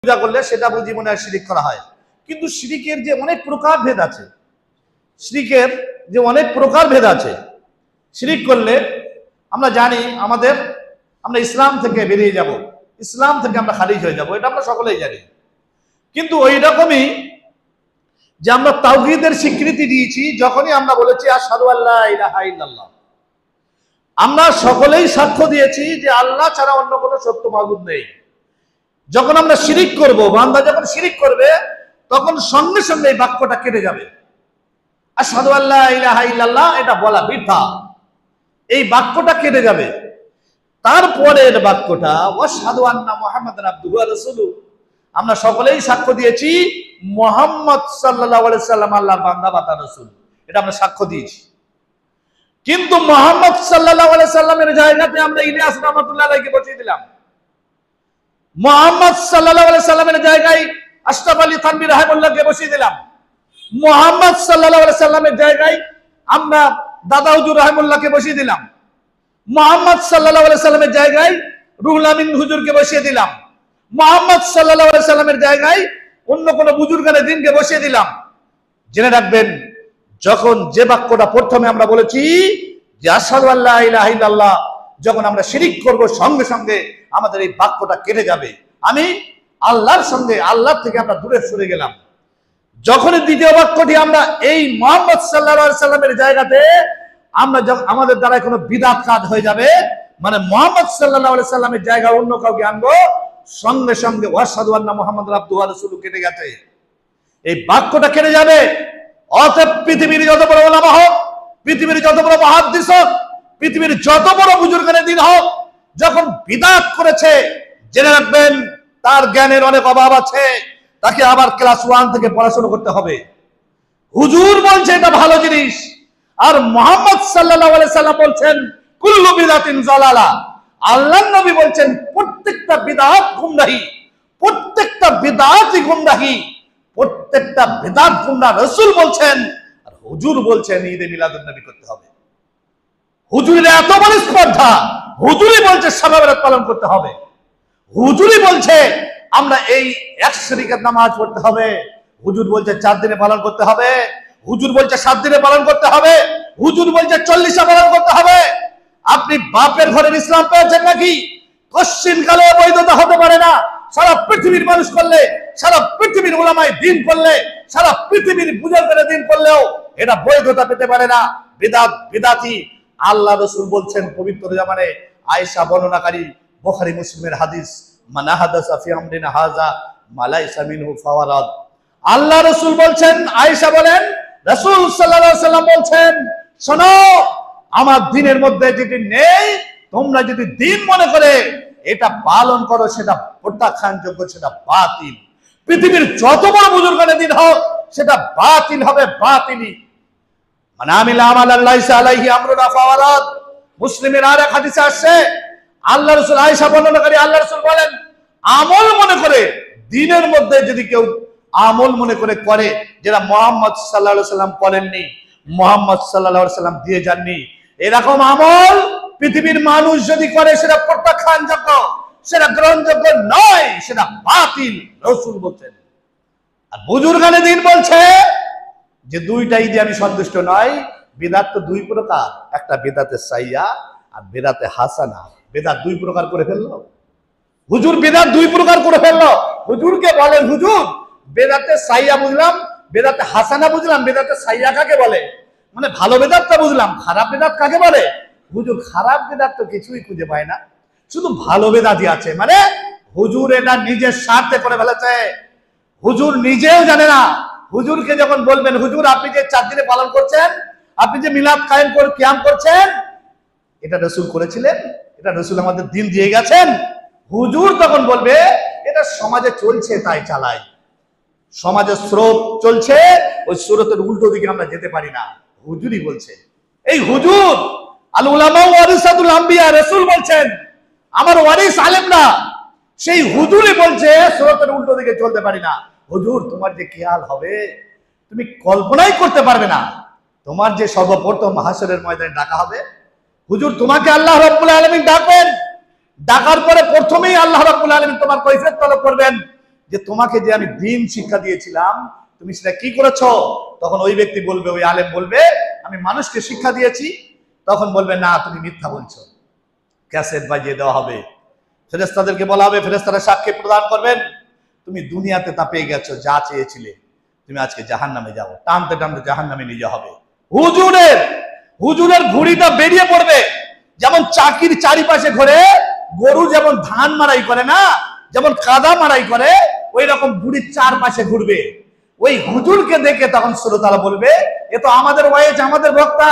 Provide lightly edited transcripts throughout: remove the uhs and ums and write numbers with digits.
পূজা করলে সেটা বুঝি মনে হয় শিরিক করা হয়। কিন্তু শিরিকের যে অনেক প্রকার ভেদ আছে, শিরিকের যে অনেক প্রকার ভেদ আছে, শিরিক করলে আমরা জানি আমরা ইসলাম থেকে বেরিয়ে যাব, ইসলাম থেকে আমরা খারিজ হয়ে যাব, এটা আমরা সকলেই জানি। কিন্তু ওই রকমই যে আমরা তাওহীদের স্বীকৃতি দিয়েছি যখনই আমরা বলেছি আশহাদু আল্লা ইলাহা ইল্লাল্লাহ, আমরা সকলেই সাক্ষ্য দিয়েছি যে আল্লাহ ছাড়া অন্য কোনো সত্য মাবুদ নেই। যখন আমরা শিরিক করব, বান্দা যখন শিরিক করবে তখন সঙ্গে সঙ্গে এই বাক্যটা কেটে যাবে। আশহাদু আল্লা ইলাহা ইল্লাল্লাহ এটা বলা বৃথা, এই বাক্যটা কেটে যাবে। তারপরের বাক্যটা ওয়াশহাদু আন্না মুহাম্মাদান আবদুহু ওয়া রাসূলুহু, আমরা সকলেই সাক্ষ্য দিয়েছি মুহাম্মদ সাল্লাল্লাহু আলাইহি সাল্লাম আল্লাহর বান্দা বা তার রাসূল, এটা আমরা সাক্ষ্য দিয়েছি। কিন্তু মুহাম্মদ সাল্লাল্লাহু আলাইহি সাল্লামের জায়গাতে আমরা ইলিয়াস রাহমাতুল্লাহ আলাইহিকে বসিয়ে দিলাম, মুহাম্মদ সাল্লাল্লাহু আলাইহি সাল্লামের জায়গায় আশরাফ আলী থানভী রাহিমাহুল্লাহকে বসিয়ে দিলাম, মুহাম্মদ সাল্লাল্লাহু আলাইহি সাল্লামের জায়গায় আমরা দাদা হুজুর রাহিমাহুল্লাহকে বসিয়ে দিলাম, মুহাম্মদ সাল্লাল্লাহু আলাইহি সাল্লামের জায়গায় রুহুল আমিন হুজুরকে বসিয়ে দিলাম, মুহাম্মদ সাল্লাল্লাহু আলাইহি সাল্লামের জায়গায় অন্য কোন বুজুর্গানে দিনকে বসিয়ে দিলাম। জেনে রাখবেন, যখন যে বাক্যটা প্রথমে আমরা বলেছি যে আশহাদু আল্লা ইলাহা ইল্লাল্লাহ, যখন আমরা শিরিক করব সঙ্গে সঙ্গে আমাদের এই বাক্যটা কেটে যাবে। আমি আল্লাহর সঙ্গে, আল্লাহ থেকে আমরা দূরে সরে গেলাম। যখন দ্বিতীয় বাক্যটি আমরা এই মুহাম্মদ সাল্লাল্লাহু আলাইহি সাল্লামের জায়গাতে আমরা আমাদের দ্বারা কোনো বিদআত কাজ হয়ে যাবে, মানে মুহাম্মদ সাল্লাল্লাহু আলাইহি সাল্লামের জায়গায় অন্য কাউকে আনবো, সঙ্গে সঙ্গে ওয়াশহাদু আন্না মুহাম্মাদান আবদুহু ওয়া রাসূলুহু কেটে গেছে, এই বাক্যটা কেটে যাবে। অতএব পৃথিবীর যত বড় ওলামা হোক, পৃথিবীর যত বড় মুহাদ্দিস হোক, পৃথিবীর যত বড় বুজুর্গানে দিন হোক, যখন বিদআত করেছে জেনে রাখবেন তার জ্ঞানের অনেক অভাব আছে, তাকে আবার ক্লাস 1 থেকে পড়াশোনা করতে হবে। হুজুর বলছে এটা ভালো জিনিস, আর মুহাম্মদ সাল্লাল্লাহু আলাইহি সাল্লাম বলছেন কুল্লু বিদআতিন যালালা, আল্লাহর নবী বলছেন প্রত্যেকটা বিদআত গুমরাহি, প্রত্যেকটা বিদআতই গুমরাহি, প্রত্যেকটা বিদআত গুমরাহ। রাসূল বলছেন আর হুজুর বলছেন ঈদে মিলাদুন নবী করতে হবে। হুজুরের এত বড় স্পর্ধা, হুজুরই বলছে শাবে বরাত পালন করতে হবে, হুজুরই বলছে আমরা এই 100 রাকাত নামাজ পড়তে হবে, হুজুর বলছে 4 দিনে পালন করতে হবে, হুজুর বলছে 7 দিনে পালন করতে হবে, হুজুর বলছে 40 পালন করতে হবে। আপনি বাপের ঘরের ইসলাম পেয়েছেন নাকি? কশ্চিন কালে বৈধতা হতে পারে না। সারা পৃথিবীর মানুষ করলে, সারা পৃথিবীর উলামায়ে দ্বীন করলে, সারা পৃথিবীর বুজুর্গরা দ্বীন করলেও এটা বৈধতা পেতে পারে না। বিদআত বিদআতি। আল্লাহ রাসূল বলছেন পবিত্র জামানে, আয়েশা বর্ণনাকারী, বুখারী মুসলিমের হাদিস, মান হাদাসা ফি আমরিনা হাযা মা লাইসা মিনহু ফাওয়ারাদ। আল্লাহ রাসূল বলছেন, আয়েশা বলেন রাসূল সাল্লাল্লাহু আলাইহি সাল্লাম বলছেন, শোনো আমার দ্বীনের মধ্যে যেটি নেই তোমরা যদি দ্বীন মনে করে এটা পালন করো, সেটা প্রত্যাখ্যানযোগ্য, সেটা বাতিল। পৃথিবীর যত বড় বুজুর্গানে দ্বীন হোক সেটা বাতিল হবে, বাতিলই। মান আমিলা আমালান লাইসা আলাইহি আমরুনা ফাওয়ারাদ। মুসলিমের আরেক হাদিসে আসছে, আল্লাহ রাসূল, আয়েশা বর্ণনাকারী, আল্লাহ রাসূল বলেন আমল মনে করে দ্বীনের মধ্যে যদি কেউ আমল মনে করে যেটা মুহাম্মদ সাল্লাল্লাহু আলাইহি সাল্লাম করেননি, মুহাম্মদ সাল্লাল্লাহু আলাইহি সাল্লাম দিয়ে যাননি, এরকম আমল পৃথিবীর মানুষ যদি করে সেটা প্রত্যাখ্যানযোগ্য, সেটা গ্রহণযোগ্য নয়, সেটা বাতিল। রাসূল বলছেন। আর বুজুর্গানে দ্বীন বলছে যে দুইটা ঈদে আমি সন্তুষ্ট নই। বিদআত তো 2 প্রকার, একটা বিদআতে সাইয়্যা আর বিদআতে হাসানা। বিদআত 2 প্রকার করে ফেললো হুজুর, বিদআত 2 প্রকার করে ফেললো। হুজুরকে বলেন হুজুর বিদআতে সাইয়্যা বুঝলাম, বিদআতে হাসানা বুঝলাম, বিদআতে সাইয়্যা কাকে বলে? মানে ভালো বিদআতটা বুঝলাম, খারাপ বিদআত কাকে বলে? হুজুর খারাপ বিদআত তো কিছুই খুঁজে পায় না, শুধু ভালো বিদআতই আছে। মানে হুজুর এটা নিজের স্বার্থে করে ফেলেছে, হুজুর নিজেও জানে না। হুজুরকে যখন বলবেন হুজুর আপনি যে 4 দিনে পালন করছেন, আপনি যে মিলাদ কায়েম করে কিয়াম করছেন, এটা রাসূল করেছিলেন, এটা রাসূল আমাদের দ্বীন দিয়ে গেছেন। হুজুর তখন বলবে এটা সমাজে চলছে তাই চালাই, সমাজে স্রোত চলছে, ওই স্রোতের উল্টো দিকে আমরা যেতে পারি না। হুজুরই বলছে, এই হুজুর আল উলামা ওয়ারিসাতুল আম্বিয়া, রাসূল বলছেন আমার ওয়ারিস আলেমরা, সেই হুজুরই বলছে স্রোতের উল্টো দিকে চলতে পারি না। হুজুর তোমার যে কি হাল হবে তুমি কল্পনাই করতে পারবে না। তোমার যে সর্বপ্রথম হাসরের ময়দানে ডাকা হবে, হুজুর তোমাকে আল্লাহ রাব্বুল আলামিন ডাকবেন, ডাকার পরে প্রথমেই আল্লাহ রাব্বুল আলামিন তোমার কৈফিয়ত তলব করবেন, যে তোমাকে যে আমি দিন শিক্ষা দিয়েছিলাম তুমি সেটা কি করেছো? তখন ওই ব্যক্তি বলবে, ওই আলেম বলবে আমি মানুষকে শিক্ষা দিয়েছি। তখন বলবে না তুমি মিথ্যা বলছো। ক্যাসেট বাজিয়ে দেওয়া হবে, ফেরেশতাদেরকে বলা হবে, ফেরেশতারা সাক্ষ্য প্রদান করবেন তুমি দুনিয়াতে তা পেয়ে গেছো, যা চেয়েছিলে, তুমি আজকে জাহান্নামে যাও। টানতে টানতে জাহান্নামে নিয়ে হবে। হুজুরের ঘুড়িটা বেরিয়ে পড়বে, যেমন চাকির চারিপাশে ঘোরে, গরু যেমন ধান মারাই করে না, যেমন কাদা মারাই করে, ওই রকম ঘুড়ির চারপাশে ঘুরবে। ওই হুজুরকে দেখে তখন শ্রোতারা বলবে এ তো আমাদের ওয়াইজ, আমাদের বক্তা,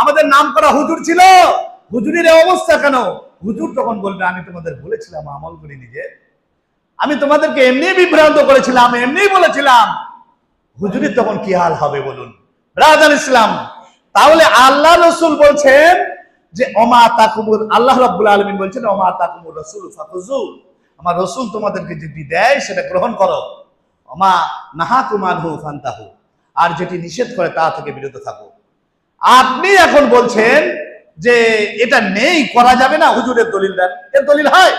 আমাদের নাম করা হুজুর ছিল, হুজুরের অবস্থা কেন? হুজুর তখন বলবে আমি তোমাদের বলেছিলাম আমল করি নিজে, আমি তোমাদেরকে এমনি বিভ্রান্ত করেছিলাম, এমনি বলেছিলাম। হুজুরের তখন কি হাল হবে বলুন ব্রাদার ইসলাম? তাহলে আল্লাহ রসুল বলছেন যে ওমা তাকুমুর, আল্লাহ রাব্বুল আলামিন বলছেন ওমা তাকুমুর রাসূল ফাখুযু, আমার রসুল তোমাদেরকে যেটি দেয় সেটা গ্রহণ করো, ওমা নাহাকুম আনহু ফান্তাহু, আর যেটি নিষেধ করে তা থেকে বিরত থাকো। আপনি এখন বলছেন যে এটা নেই, করা যাবে না, হুজুরের দলিল দেন। এর দলিল হয়?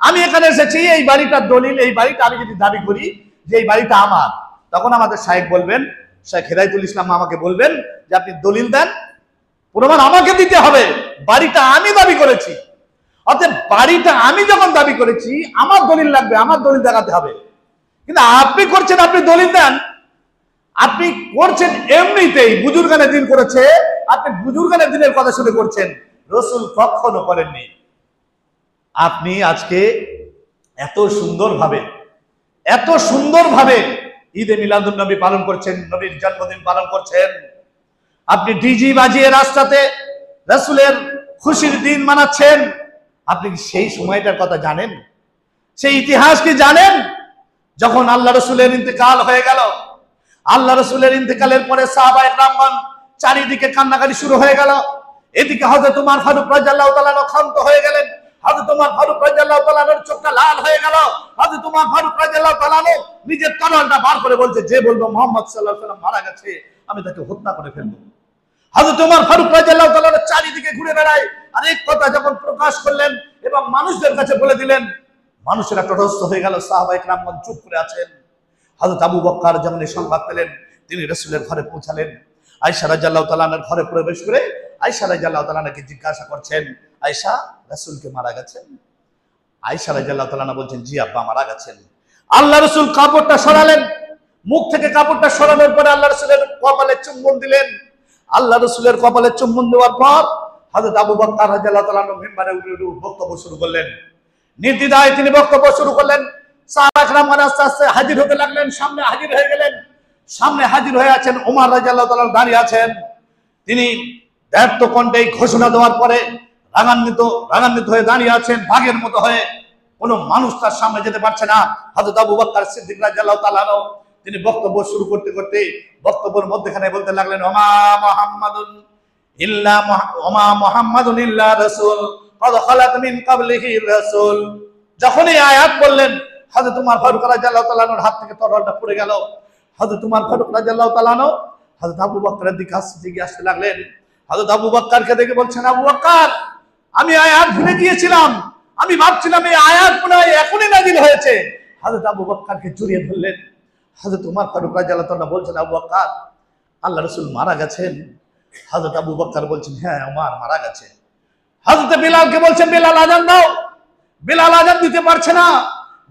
আমি এখানে এসেছি, এই বাড়িটার দলিল, এই বাড়িটা আমি যদি দাবি করি যে এই বাড়িটা আমার, তখন আমাদের শাইখ বলবেন, শাইখ হেদায়েতুল ইসলাম আমাকে বলবেন যে আপনি দলিল দেন, প্রমাণ আমাকে দিতে হবে, বাড়িটা আমি দাবি করেছি। অতএব বাড়িটা আমি যখন দাবি করেছি আমার দলিল লাগবে, আমার দলিল দেখাতে হবে। কিন্তু আপনি করছেন, আপনি দলিল দেন, আপনি করছেন এমনিতেই, বুজুর্গানের দিন করেছে, আপনি বুজুর্গানের দিনের কথা শুনে করছেন, রসুল কখনো করেননি। আপনি আজকে এত সুন্দরভাবে ঈদে মিলাদুন নবী পালন করছেন, নবীর জন্মদিন পালন করছেন, আপনি ডিজি বাজিয়ে রাস্তাতে রাসূলের খুশির দিন মানাচ্ছেন। আপনি কি সেই সময়টার কথা জানেন? সেই ইতিহাস কি জানেন? যখন আল্লাহ রসুলের ইন্তেকাল হয়ে গেল, আল্লাহ রসুলের ইন্তেকালের পরে সাহাবায়ে কেরামগণ চারিদিকে কান্নাকাটি শুরু হয়ে গেল। এদিকে হযরত ওমর ফারুক রাদিয়াল্লাহু তাআলা ক্ষান্ত হয়ে গেলেন, হযরত ওমর ফারুক রাদিয়াল্লাহু তাআলার চোখটা লাল হয়ে গেল। হযরত ওমর ফারুক রাদিয়াল্লাহু তাআলা নিজের তরবারটা বার করে বলছে, যে বলবো মুহাম্মদ সাল্লাল্লাহু আলাইহি ওয়াসাল্লাম মারা গেছে আমি তাকে হত্যা করে ফেলবো। হযরত ওমর ফারুক রাদিয়াল্লাহু তাআলা চারিদিকে ঘুরে বেড়ায়, আর এই কথা যখন প্রকাশ করলেন এবং মানুষদের কাছে বলে দিলেন, মানুষেরা তটস্থ হয়ে গেল, সাহাবায়ে কেরামগণ চুপ করে আছেন। হযরত আবু বকর যখন এই সংবাদ পেলেন, তিনি রাসূলের ঘরে পৌঁছালেন। আয়েশা রাদিয়াল্লাহু তাআলার ঘরে প্রবেশ করে আয়েশা রাদিয়াল্লাহু তাআলাকে জিজ্ঞাসা করছেন, আয়েশা রাসূলকে মারা গেছেন? আয়েশা রাদিয়াল্লাহু তাআলা বলছেন, জি আব্বা মারা গেছেন। আল্লাহ রাসূল কাপড়টা সরালেন, মুখ থেকে কাপড়টা সরানোর পরে আল্লাহ রাসূলের কপালে চুম্বন দিলেন। আল্লাহ রাসূলের কপালে চুম্বন দেওয়ার পর হযরত আবু বকর রাদিয়াল্লাহু তাআলা মিম্বারে উঠে বক্তব্য শুরু করলেন। নির্দ্বিধায় তিনি বক্তব্য শুরু করলেন। সাহাবায়ে কেরামগণ আস্তে আস্তে হাজির হতে লাগলেন, সামনে হাজির হয়ে গেলেন। সামনে হাজির হয়ে আছেন ওমর রাদিয়াল্লাহু তাআলা, দাঁড়িয়ে আছেন। তিনি ব্যর্থ কণ্ঠে ঘোষণা দেওয়ার পরে রাগান্বিত হয়ে দাঁড়িয়ে আছেন, বাঘের মতো হয়ে, কোনো মানুষ তার সামনে যেতে পারছে না। হযরত আবু বকর সিদ্দিক রাদিয়াল্লাহু তাআলা তিনি বক্তব্য শুরু করতে করতে বক্তব্যের মধ্যখানে বলতে লাগলেন, ওমা মুহাম্মাদুন ইল্লা রাসূল ক্বাদ খালাত মিন ক্বাবলিহি রাসূল। যখনই আয়াত বললেন, হযরত ওমর ফারুক রাদিয়াল্লাহু তাআলার হাত থেকে তরবারটা পড়ে গেল। হযরত ওমর ফারুক রাদিয়াল্লাহু তাআলা হযরত আবু বকরের দিকে আসতে লাগলেন। হযরত আবু বকরকে দেখে বলছেন, আবু বকর আমি আয়াত ভুলে গিয়েছিলাম, আমি ভাবছিলাম এই আয়াত মনে হয় এখনই নাযিল হয়েছে। হযরত আবু বকরকে জড়িয়ে ধরলেন। হযরত ওমর ফারুক রাদিয়াল্লাহু তাআলা বলছেন, আবু বকর আল্লাহ রাসূল মারা গেছেন? হযরত আবু বকর বলছেন, হ্যাঁ ওমর মারা গেছে। হযরত বিলালকে বলছেন, বিলাল আযান দাও। বিলাল আযান দিতে পারছে না।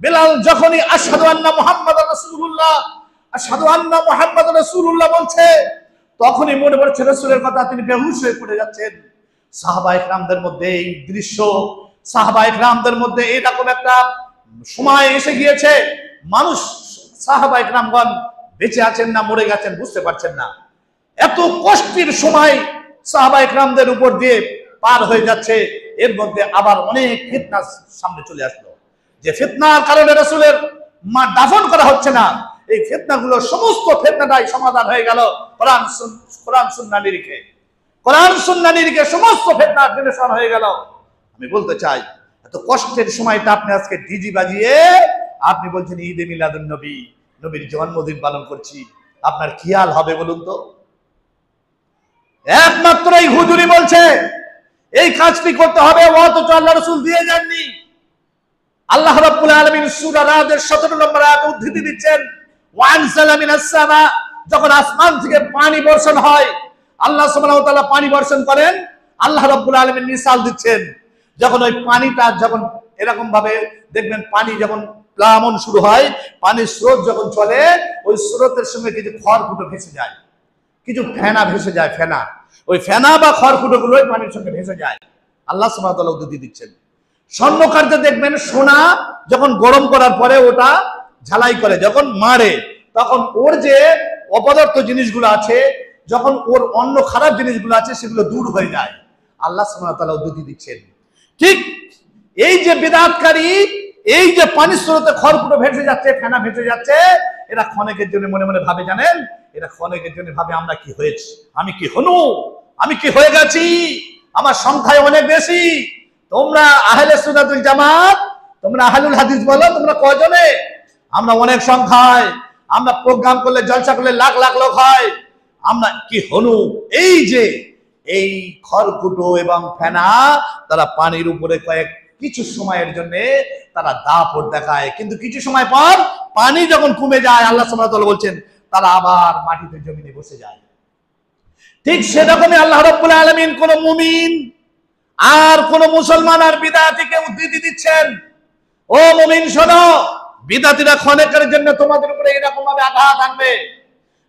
বিলাল যখনই আশহাদু আন্না মুহাম্মাদুর রাসূলুল্লাহ, আশহাদু আন্না মুহাম্মাদুর রাসূলুল্লাহ বলছে, তখনই মনে পড়ছে রাসূলের কথা, তিনি বেহুশ হয়ে পড়ে যাচ্ছেন। সাহাবায়ে কেরামদের মধ্যে এই দৃশ্য, সাহাবায়ে কেরামদের মধ্যে এরকম একটা সময় এসে গিয়েছে, মানুষ সাহাবায়ে কেরামগণ বেঁচে আছেন না মরে গেছেন বুঝতে পারছেন না। এত কষ্টের সময় সাহাবায়ে কেরামদের উপর দিয়ে পার হয়ে যাচ্ছে। এর মধ্যে আবার অনেক ফিতনা সামনে চলে আসলো, যে ফিতনার কারণে রাসূলের দাফন করা হচ্ছে না। এই ফিতনাগুলো, সমস্ত ফিতনাটাই সমাধান হয়ে গেল কোরআন সুন্নাহ নিরিখে সমস্ত ফিতনার নিরসন হয়ে গেল। আমি বলতে চাই, এত কষ্টের সময়টা আপনি আজকে ডিজি বাজিয়ে আপনি বলছেন ঈদে মিলাদুন নবী, নবীর জন্মদিন পালন করছি, আপনার কি হাল হবে বলুন তো? একমাত্র এই হুজুরি বলছে এই কাজটি করতে হবে, অথচ আল্লাহ রাসূল দিয়ে যাননি। আল্লাহ রাব্বুল আলামিন সূরা রাদের 17 নম্বর আয়াতে উদ্ধৃতি দিচ্ছেন, ওয়া আনজালা মিনাস সামা, যখন আসমান থেকে পানি বর্ষণ হয়, আল্লাহ সুবহানাহু ওয়া তাআলা পানি বর্ষণ করেন। আল্লাহ রাব্বুল আলামিন মিসাল দিচ্ছেন, যখন ওই পানিটা যখন এরকম ভাবে দেখবেন, পানি যখন প্লাবন শুরু হয়, পানির স্রোত যখন চলে, ওই স্রোতের সঙ্গে কিছু খড়কুটো ভেসে যায়, কিছু ফেনা ভেসে যায়, ফেনা, ওই ফেনা বা খড়কুটো গুলোই পানির সঙ্গে ভেসে যায়। আল্লাহ সুবহানাহু ওয়া তাআলা উদ্ধৃতি দিচ্ছেন। স্বর্ণকার্যে দেখবেন সোনা যখন গরম করার পরে ওটা ঝালাই করে, যখন মারে, তখন ওর যে অপদার্থ জিনিসগুলো আছে, যখন ওর অন্য খারাপ জিনিসগুলো আছে, সেগুলো দূর হয়ে যায়। আল্লাহ সুবহানাহু ওয়া তাআলা উদ্ধৃতি দিচ্ছেন। ঠিক এই যে বিদআতকারী, এই যে পানির স্রোতে খড়কুটো ভেসে যাচ্ছে, ফেনা ভেসে যাচ্ছে, এরা ক্ষণিকের জন্য মনে মনে ভাবে, জানেন, এরা ক্ষণিকের জন্য ভাবে আমরা কি হয়েছি, আমি কি হনু, আমি কি হয়ে গেছি, আমার সংখ্যায় অনেক বেশি। তোমরা আহলে সুন্নাত ওয়াল জামাত, তোমরা আহলুল হাদিস বলো, তোমরা কয়জনে? আমরা অনেক সংখ্যায়, আমরা প্রোগ্রাম করলে, জলসা করলে লাখ লাখ লোক হয়, আমরা কি হনু। এই যে এই খড়কুটো এবং ফেনা, তারা পানির উপরে কিছু সময়ের জন্য তারা দাপট দেখায়, কিন্তু কিছু সময় পর পানি যখন কমে যায়, আল্লাহ সুবহানাহু ওয়া তাআলা বলছেন, তারা আবার মাটিতে জমিনে বসে যায়। ঠিক সেরকমই আল্লাহ রাব্বুল আলামিন কোন মুমিন আর কোন মুসলমান আর বিদআতীকে উদ্ধৃতি দিচ্ছেন, ও মুমিন শোনো, বিদআতীরা ক্ষণিকের জন্য তোমাদের উপরে এরকম ভাবে আঘাত আনবে,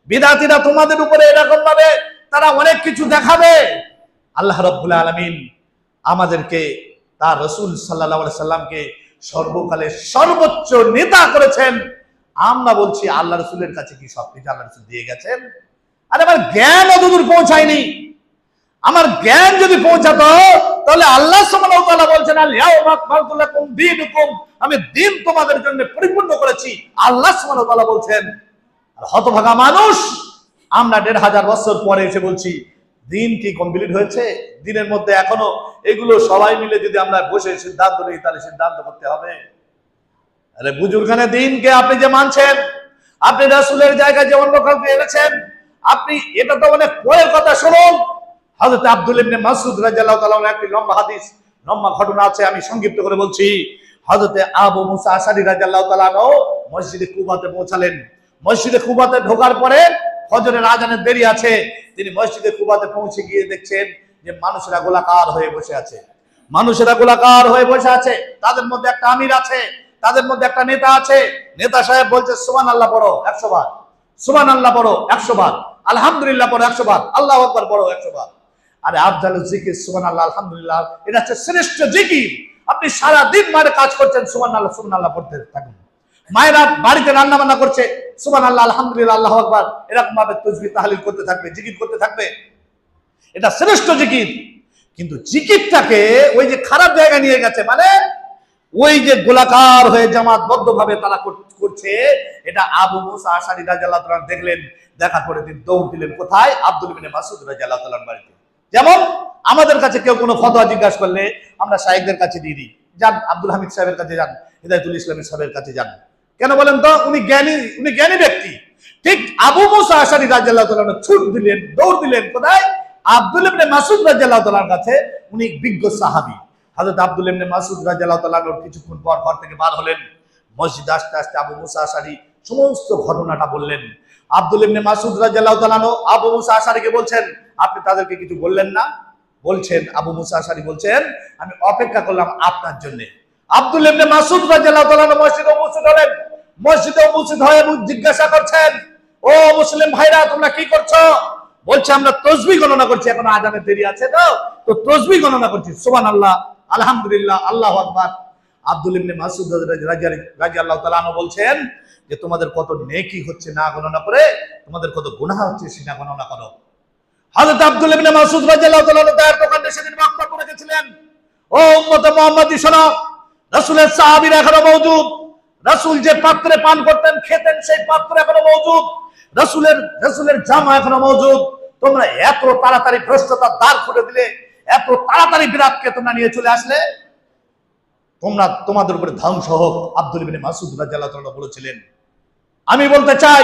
বিদআতীরা তোমাদের উপরে এরকম ভাবে তারা অনেক কিছু দেখাবে। আল্লাহ রাব্বুল আলামিন আমাদেরকে, তার রাসূল সাল্লাল্লাহু আলাইহি সাল্লামকে সর্বকালের সর্বোচ্চ নেতা করেছেন। আমরা বলছি আল্লাহ রাসূলের কাছে কি সবকিছু আল্লাহ রাসূল দিয়ে গেছেন? আরে আমার জ্ঞান অতদূর পৌঁছায়নি। আমার জ্ঞান যদি পৌঁছাতো, তাহলে আল্লাহ সুবহানাহু ওয়া তাআলা বলছেন, আল ইয়াউমা আকমালতু লাকুম দীনুকুম, আমি দিন তোমাদের জন্য পরিপূর্ণ করেছি, আল্লাহ সুবহানাহু ওয়া তাআলা বলছেন। আর হতভাগা মানুষ, আমরা ১৫০০ বছর পরে এসে বলছি দিন কি কমপ্লিট হয়েছে? দিনের মধ্যে এখনো এগুলো সবাই মিলে যদি আমরা বসে সিদ্ধান্ত নিই, তাহলে সিদ্ধান্ত করতে হবে। আরে বুজুর্গানে দিনকে আপনি যে মানছেন, আপনি রাসূলের জায়গায় যে অন্য কাউকে এনেছেন, আপনি এটা তো অনেক পরের কথা। শুনুন, হযরত আব্দুল্লাহ ইবনে মাসউদ রাদিয়াল্লাহু তাআলা আনহু একটি লম্বা হাদিস, লম্বা ঘটনা আছে, আমি সংক্ষিপ্ত করে বলছি। হযরত আবু মুসা আশআরী রাদিয়াল্লাহু তাআলা আনহু মসজিদে কুবাতে পৌঁছালেন। মসজিদে কুবাতে ঢোকার পরে ফজরের আজানের দেরি আছে, তিনি মসজিদে কুবাতে পৌঁছে গিয়ে দেখছেন যে মানুষেরা গোলাকার হয়ে বসে আছে, মানুষেরা গোলাকার হয়ে বসে আছে। তাদের মধ্যে একটা আমির আছে, তাদের মধ্যে একটা নেতা আছে। নেতা সাহেব বলছে, সুবহানাল্লাহ পড়ো 100 বার, সুবহানাল্লাহ পড়ো 100 বার, আলহামদুলিল্লাহ পড়ো 100 বার, আল্লাহু আকবার পড়ো 100 বার। আরে আফজালুজ জিকির সুবহানাল্লাহ আলহামদুলিল্লাহ, এটা হচ্ছে শ্রেষ্ঠ জিকির। আপনি সারা দিন মাঠে কাজ করছেন, সুবহানাল্লাহ সুবহানাল্লাহ পড়তে থাকুন। মায়েরা বাড়িতে রান্না বান্না করছে, সুবহানাল্লাহ আলহামদুলিল্লাহ আল্লাহু আকবার, এরকম ভাবে তাসবিহ তাহলিল করতে থাকবে, জিকির করতে থাকবে, এটা শ্রেষ্ঠ জিকির। কিন্তু জিকিরটাকে ওই যে খারাপ জায়গায় নিয়ে গেছে, মানে ওই যে গোলাকার হয়ে জামাতবদ্ধ ভাবে তারা করছে, এটা আবু মুসা আশআরী রাদিয়াল্লাহু তাআলা দেখলেন, দেখার পরে তিনি দৌড় দিলেন কোথায়? আব্দুল্লাহ ইবনে মাসউদ রাদিয়াল্লাহু তাআলার বাড়িতে। যেমন আমাদের কাছে কেউ কোনো ফতোয়া জিজ্ঞাসা করলে আমরা শায়েখদের কাছে দিয়ে দিই, যান আব্দুল হামিদ সাহেবের কাছে যান, হিদায়াতুল ইসলামের সাহেবের কাছে যান। কেন বলেন তো? উনি জ্ঞানী ব্যক্তি। ঠিক আবু মুসা আশআরী রাদিয়াল্লাহু তাআলা ছুট দিলেন, দৌড় দিলেন কোথায়? আব্দুল্লাহ ইবনে মাসউদ রাদিয়াল্লাহু তাআলার কাছে। উনি বিজ্ঞ সাহাবী। হযরত আব্দুল্লাহ ইবনে মাসউদ রাদিয়াল্লাহু তাআলা কিছুক্ষণ পর ঘর থেকে বার হলেন, মসজিদে আসতে আসতে আবু মুসা আশআরী সমস্ত ঘটনাটা বললেন। আব্দুল্লাহ ইবনে মাসউদ রাদিয়াল্লাহু তাআলা আবু মুসা আশআরীকে বলছেন, আপনি তাদেরকে কিছু বললেন না? বলছেন, আবু মুসা আশআরী বলছেন, আমি অপেক্ষা করলাম আপনার জন্য। আব্দুল্লাহ ইবনে মাসউদ রাদিয়াল্লাহু তাআলা মসজিদে উপস্থিত হলেন। মসজিদে উপস্থিত হয়ে জিজ্ঞাসা করছেন, ও মুসলিম ভাইরা, তোমরা কি করছো? বলছে, আমরা তাসবিহ গণনা করছি, এখন আজানের দেরি আছে তো তাসবিহ গণনা করছি, সুবহানাল্লাহ আলহামদুলিল্লাহ আল্লাহু আকবার। আব্দুল্লাহ ইবনে মাসউদ রাদিয়াল্লাহু তাআলা বলছেন যে তোমাদের কত নেকি হচ্ছে না গণনা করে, তোমাদের কত গুনাহ হচ্ছে সেটা গণনা করো। হযরত আব্দুল্লাহ ইবনে মাসউদ রাদিয়াল্লাহু তাআলা তার দোকানে সেদিন বক্তব্য রেখেছিলেন, ও উম্মতে মুহাম্মাদী শোনো, রাসূলের সাহাবীরা এখনো মওজুদ, রাসূল যে পাত্রে পান করতেন খেতেন সেই পাত্র এখনো মওজুদ, রাসূলের জামা এখনো মওজুদ। তোমরা এত তাড়াতাড়ি ভ্রষ্টতার দ্বার খুলে দিলে, এত তাড়াতাড়ি বিরাটকে তোমরা নিয়ে চলে আসলে, তোমাদের উপরে ধ্বংস হোক। আব্দুল্লাহ ইবনে মাসউদ রাদিয়াল্লাহু তাআলা বলেছিলেন। আমি বলতে চাই,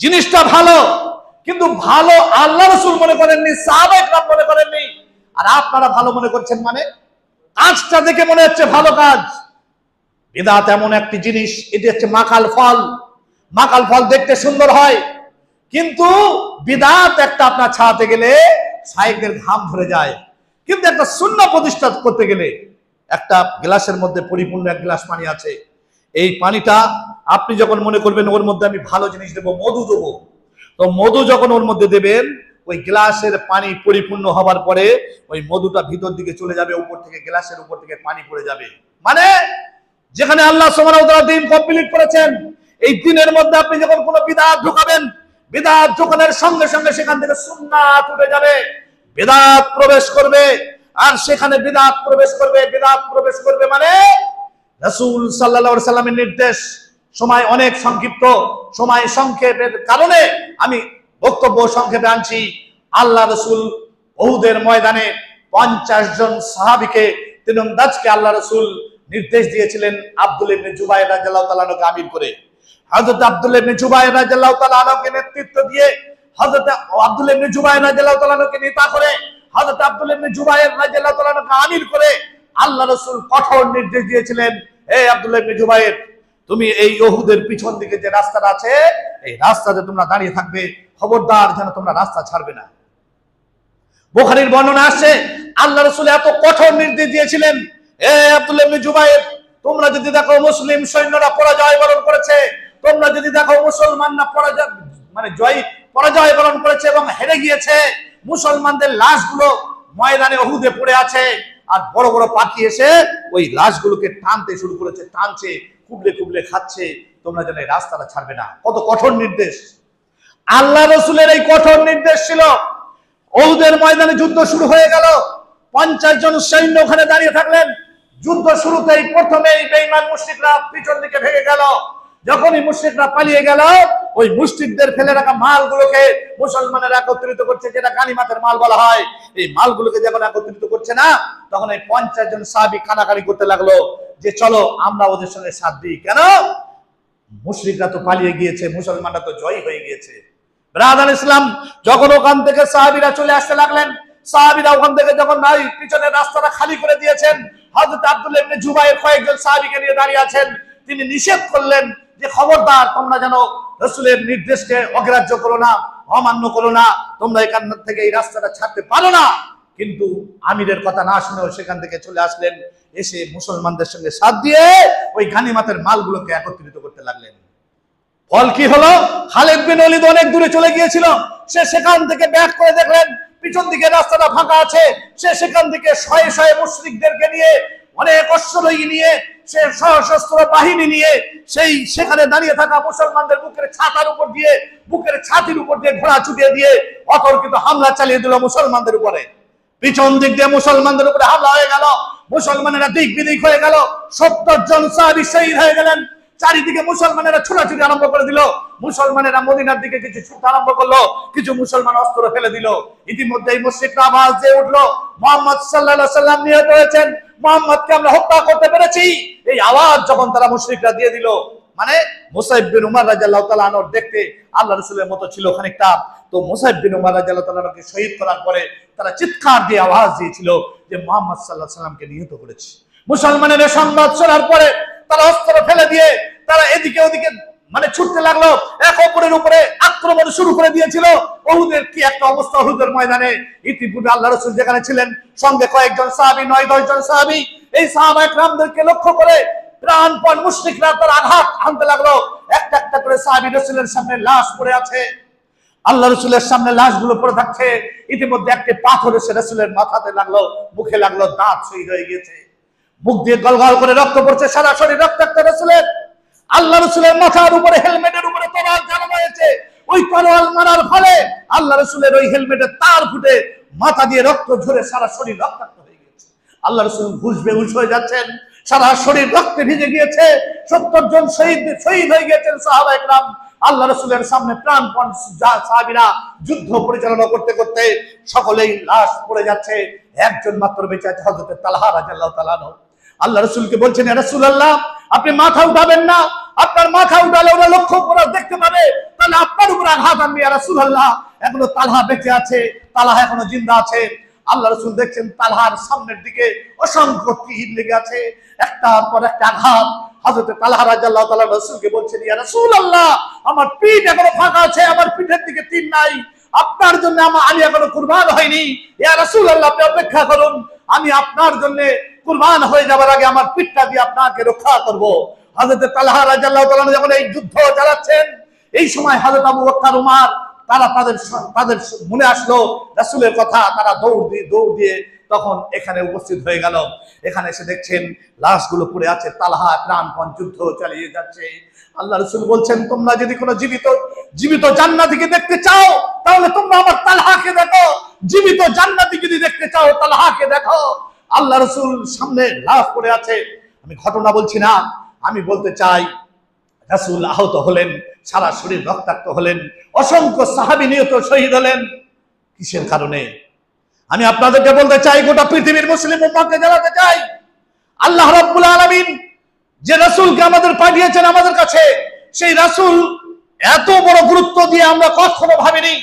জিনিসটা ভালো, কিন্তু ভালো আল্লাহ রাসূল মনে করেননি, সাহাবায়ে কেরাম মনে করেননি, আর আপনারা ভালো মনে করছেন। মানে কাজটা দেখে মনে হচ্ছে ভালো কাজ, বিদআত এমন একটি জিনিস, এটি হচ্ছে মাকাল ফল। মাকাল ফল দেখতে সুন্দর হয়, কিন্তু বিদআত একটা আপনার ছাড়াতে গেলে শায়েখদের ঘাম ধরে যায়। কিন্তু একটা সুন্নাহ প্রতিষ্ঠা করতে গেলে, একটা গ্লাসের মধ্যে পরিপূর্ণ এক গ্লাস পানি আছে, এই পানিটা আপনি যখন মনে করবেন ওর মধ্যে আমি ভালো জিনিস দেবো, মধু দেবো, তো মধু যখন ওর মধ্যে দেবেন, ওই গ্লাসের পানি পরিপূর্ণ হবার পরে ওই মধুটা ভিতর দিকে চলে যাবে, উপর থেকে গ্লাসের উপর থেকে পানি পড়ে যাবে। মানে যেখানে আল্লাহ সুবহানাহু ওয়া তাআলা দ্বীন কমপ্লিট করেছেন, এই দ্বীনের মধ্যে আপনি যখন কোনো বিদআত ঢোকাবেন, বিদআত ঢোকানোর সঙ্গে সঙ্গে সেখান থেকে সুন্নাত উঠে যাবে, বিদআত প্রবেশ করবে। আর সেখানে বিদআত প্রবেশ করবে, বিদআত প্রবেশ করবে মানে রাসূল সাল্লাল্লাহু আলাইহি সাল্লামের নির্দেশ। সময় অনেক সংক্ষিপ্ত, সময় সংক্ষেপের কারণে আমি বক্তব্য সংক্ষেপে আনছি। আল্লাহ রাসূল উহুদের ময়দানে 50 জন সাহাবীকে, তীরন্দাজকে আল্লাহ রাসূল নির্দেশ দিয়েছিলেন আব্দুল্লাহ ইবনে জুবায়ের রাদিয়াল্লাহু তাআলা আনহুকে আমির করে। হযরত আব্দুল্লাহ ইবনে জুবায়ের রাদিয়াল্লাহু তাআলা আনহুকে নেতৃত্ব দিয়ে, হযরত আব্দুল্লাহ ইবনে জুবায়ের রাদিয়াল্লাহু তাআলা আনহুকে নেতা করে, হযরত আব্দুল্লাহ ইবনে জুবায়ের রাদিয়াল্লাহু তাআলা আনহুকে আমির করে আল্লাহ রাসূল কঠোর নির্দেশ দিয়েছিলেন, এই আব্দুল্লাহ ইবনে জুবায়ের, তুমি এই উহুদের পিছন দিকে যে রাস্তাটা আছে, এই রাস্তাতে তোমরা দাঁড়িয়ে থাকবে, খবরদার যেন তোমরা রাস্তা ছাড়বে না। বুখারীর বর্ণনা আসছে আল্লাহ রাসূল এত কঠোর নির্দেশ দিয়েছিলেন, এই আব্দুল্লাহ ইবনে জুবায়ের, তোমরা যদি দেখো মুসলিম সৈন্যরা পরাজয় বরণ করেছে, তোমরা যদি দেখো মুসলমানরা পরাজয় বরণ করেছে এবং হেরে গিয়েছে, মুসলমানদের লাশগুলো ময়দানে উহুদে পড়ে আছে, আর বড় বড় পাখি এসে ওই লাশগুলোকে টানতে শুরু করেছে, টানছে, কুবলে কুবলে খাচ্ছে, তোমরা যেন এই রাস্তাটা ছাড়বে না। কত কঠোর নির্দেশ! আল্লাহ রাসূলের এই কঠোর নির্দেশ ছিল। উহুদের ময়দানে যুদ্ধ শুরু হয়ে গেল, 50 জন সৈন্য ওখানে দাঁড়িয়ে থাকলেন। যুদ্ধ শুরুতেই প্রথমেই বেঈমান মুশরিকরা পিছন দিকে ভেগে গেল। যখনই মুশরিকরা পালিয়ে গেল, ওই মুশরিকদের ফেলে রাখা মালগুলোকে মুসলমানেরা একত্রিত করছে, যেটা গানিমাতের মাল বলা হয়। এই মালগুলোকে যখন একত্রিত করছে না, তখন এই 50 জন সাহাবী কানাকানি করতে লাগলো যে চলো আমরা ওদের সঙ্গে সাথ দিই। কেন? মুশরিকরা তো পালিয়ে গিয়েছে, মুসলমানরা তো জয় হয়ে গিয়েছে। ব্রাদার ইসলাম, যখন ওখান থেকে সাহাবীরা চলে আসতে লাগলেন, সাহাবীরা ওখান থেকে যখন পিছনের রাস্তাটা খালি করে দিয়েছেন, হযরত আব্দুল্লাহ ইবনে জুবায়ের কয়েকজন সাহাবীকে নিয়ে দাঁড়িয়ে আছেন। তিনি নিষেধ করলেন যে খবরদার, তোমরা যেন রাসূলের নির্দেশকে অগ্রাহ্য করো না, অমান্য করো না, তোমরা এখান থেকে এই রাস্তাটা ছাড়তে পারো না। কিন্তু আমিরের কথা না শুনেও সেখান থেকে চলে আসলেন, এসে মুসলমানদের সঙ্গে সাথ দিয়ে ওই গানিমাতের মালগুলোকে একত্রিত করতে লাগলেন। ফল কি হলো? খালিদ বিন ওলীদ অনেক দূরে চলে গিয়েছিল, সে সেখান থেকে ব্যাক করে দেখলেন পিছন দিকে রাস্তাটা ফাঁকা আছে। সে সেখান থেকে শয়ে শয়ে মুশরিকদেরকে নিয়ে, অনেক অশ্বরোহী নিয়ে, সে সশস্ত্র বাহিনী নিয়ে সেখানে দাঁড়িয়ে থাকা মুসলমানদের বুকের ছাতির উপর দিয়ে ঘোড়া ছুটিয়ে দিয়ে অতর্কিত হামলা চালিয়ে দিল মুসলমানদের উপরে। পিছন দিক দিয়ে মুসলমানদের উপরে হামলা হয়ে গেল, মুসলমানেরা দিক বিদিক হয়ে গেল, 70 জন সাহাবী শহীদ হয়ে গেলেন। চারিদিকে মুসলমানেরা ছোটাছুটি আরম্ভ করে দিল। মুসলমানেরা মদিনার দিকে কিছু ছুটতে আরম্ভ করলো, কিছু মুসলমান অস্ত্র ফেলে দিল। ইতিমধ্যে এই মুশরিকরা আওয়াজ দিয়ে উঠলো, মুহাম্মদ সাল্লাল্লাহু আলাইহি ওয়াসাল্লাম নিহত হয়েছেন, মুহাম্মদকে আমরা হত্যা করতে পেরেছি। এই আওয়াজ যখন তারা মুশরিকরা দিয়ে দিল, মানে মুসাইব বিন উমার রাদিয়াল্লাহু তাআলা আনহু দেখতে আল্লাহ রাসূলের মতো ছিল খানিকটা, তো মুসাইব বিন উমার রাদিয়াল্লাহু তাআলা আনহুকে শহীদ করার পরে তারা চিৎকার দিয়ে আওয়াজ দিয়েছিল যে মুহাম্মদ সাল্লাল্লাহু আলাইহি ওয়াসাল্লামকে নিহত করেছে। মুসলমানেরা সংবাদ শোনার পরে তারা অস্ত্র ফেলে দিয়ে তারা এদিকে ওদিকে ছুটতে লাগলো, এক অপরের উপরে আক্রমণ শুরু করে দিয়েছিল। উহুদের কি একটা অবস্থা! উহুদের ময়দানে ইতিপূর্বে আল্লাহ রাসূল যেখানে ছিলেন, সঙ্গে কয়েকজন সাহাবী, 9-10 জন সাহাবী, এই সাহাবায়ে কেরামদেরকে লক্ষ্য করে প্রাণপণ মুশরিকরা তারা আঘাত হানতে লাগলো। একটা একটা করে সাহাবী রাসূলের সামনে লাশ পড়ে আছে, আল্লাহ রাসূলের সামনে লাশগুলো পড়ে থাকছে। ইতিমধ্যে একটা পাথর এসে রাসূলের মাথাতে লাগলো, মুখে লাগলো, দাঁত শহীদ হয়ে গিয়েছে, মুখ দিয়ে গলগল করে রক্ত পড়ছে, সারা শরীর রক্তাক্ত রাসূলের। আল্লাহ রাসূলের মাথার উপরে, হেলমেটের উপরে তরোয়াল চালানো হয়েছে। ওই তরোয়াল মারার ফলে আল্লাহ রাসূলের ওই হেলমেটের তার ফুটে মাথা দিয়ে রক্ত ঝরে সারা শরীর রক্তাক্ত হয়ে গিয়েছে। আল্লাহ রাসূল হুঁশ বেহুশ হয়ে যাচ্ছেন, সারা শরীর রক্তে ভিজে গিয়েছে। 70 জন শহীদ হয়ে গিয়েছেন সাহাবায়ে কেরাম। আল্লাহ রাসূলের সামনে প্রাণপণ সাহাবীরা যুদ্ধ পরিচালনা করতে করতে সকলেই লাশ পড়ে যাচ্ছে। একজন মাত্র বেঁচে আছে, হযরত তালহা রাদিয়াল্লাহু তাআলা আনহু। আল্লাহ রাসূলকে বলছেন, ইয়া রাসূলুল্লাহ, আপনি মাথা উঠাবেন না, আপনার মাথা উঠালে ওরা লক্ষ্য করে দেখতে পাবে, তাহলে আপনার উপর আঘাত আনবে। ইয়া রাসূলুল্লাহ, এখনো তালহা বেঁচে আছে, তালহা এখনো জিন্দা আছে। আল্লাহ রাসূল দেখছেন তালহার সামনের দিকে অসংখ্য তীর লেগে আছে, একটার পর একটা আঘাত। হযরত তালহা রাদিয়াল্লাহু তাআলা রাসূলকে বলছেন, ইয়া রাসূলুল্লাহ, আমার পিঠ এখনো ফাঁকা আছে, আমার পিঠের দিকে তীর নাই, আপনার জন্য আমি এখনো কুরবান হয়নি, ইয়া রাসূলুল্লাহ আপনি অপেক্ষা করুন, আমি আপনার জন্য কুরবান হয়ে যাবার আগে আমার পিঠটা দিয়ে আপনাকে রক্ষা করব। হযরত তালহা রাদিয়াল্লাহু তাআলা যখন এই যুদ্ধ চালাচ্ছেন, এই সময় হযরত আবু বকর, উমর তারা তাদের মনে আসলো রাসূলের কথা, তারা দৌড় দিয়ে তখন এখানে উপস্থিত হয়ে গেল। এখানে এসে দেখছেন লাশগুলো পড়ে আছে, তালহা প্রাণপণ যুদ্ধ চালিয়ে যাচ্ছে। আল্লাহ রাসূল বলছেন, তোমরা যদি কোনো জীবিত জান্নাতীকে দেখতে চাও তাহলে তোমরা আমার তালহাকে দেখো, জীবিত জান্নাতী যদি দেখতে চাও তালহাকে দেখো। আল্লাহ রাসূল সামনে লাশ পড়ে আছে। আমি ঘটনা বলছি না, আমি বলতে চাই রাসূল আহত হলেন, সারা শরীর রক্তাক্ত হলেন, অসংখ্য সাহাবী নিহত শহীদ হলেন। কিসের কারণে? আমি আপনাদেরকে বলতে চাই, গোটা পৃথিবীর মুসলিম উম্মাহকে জানাতে চাই, আল্লাহ রাব্বুল আলামিন যে রাসূলকে আমাদের পাঠিয়েছেন আমাদের কাছে, সেই রাসূল এত বড় গুরুত্ব দিয়ে আমরা কখনো ভাবিনি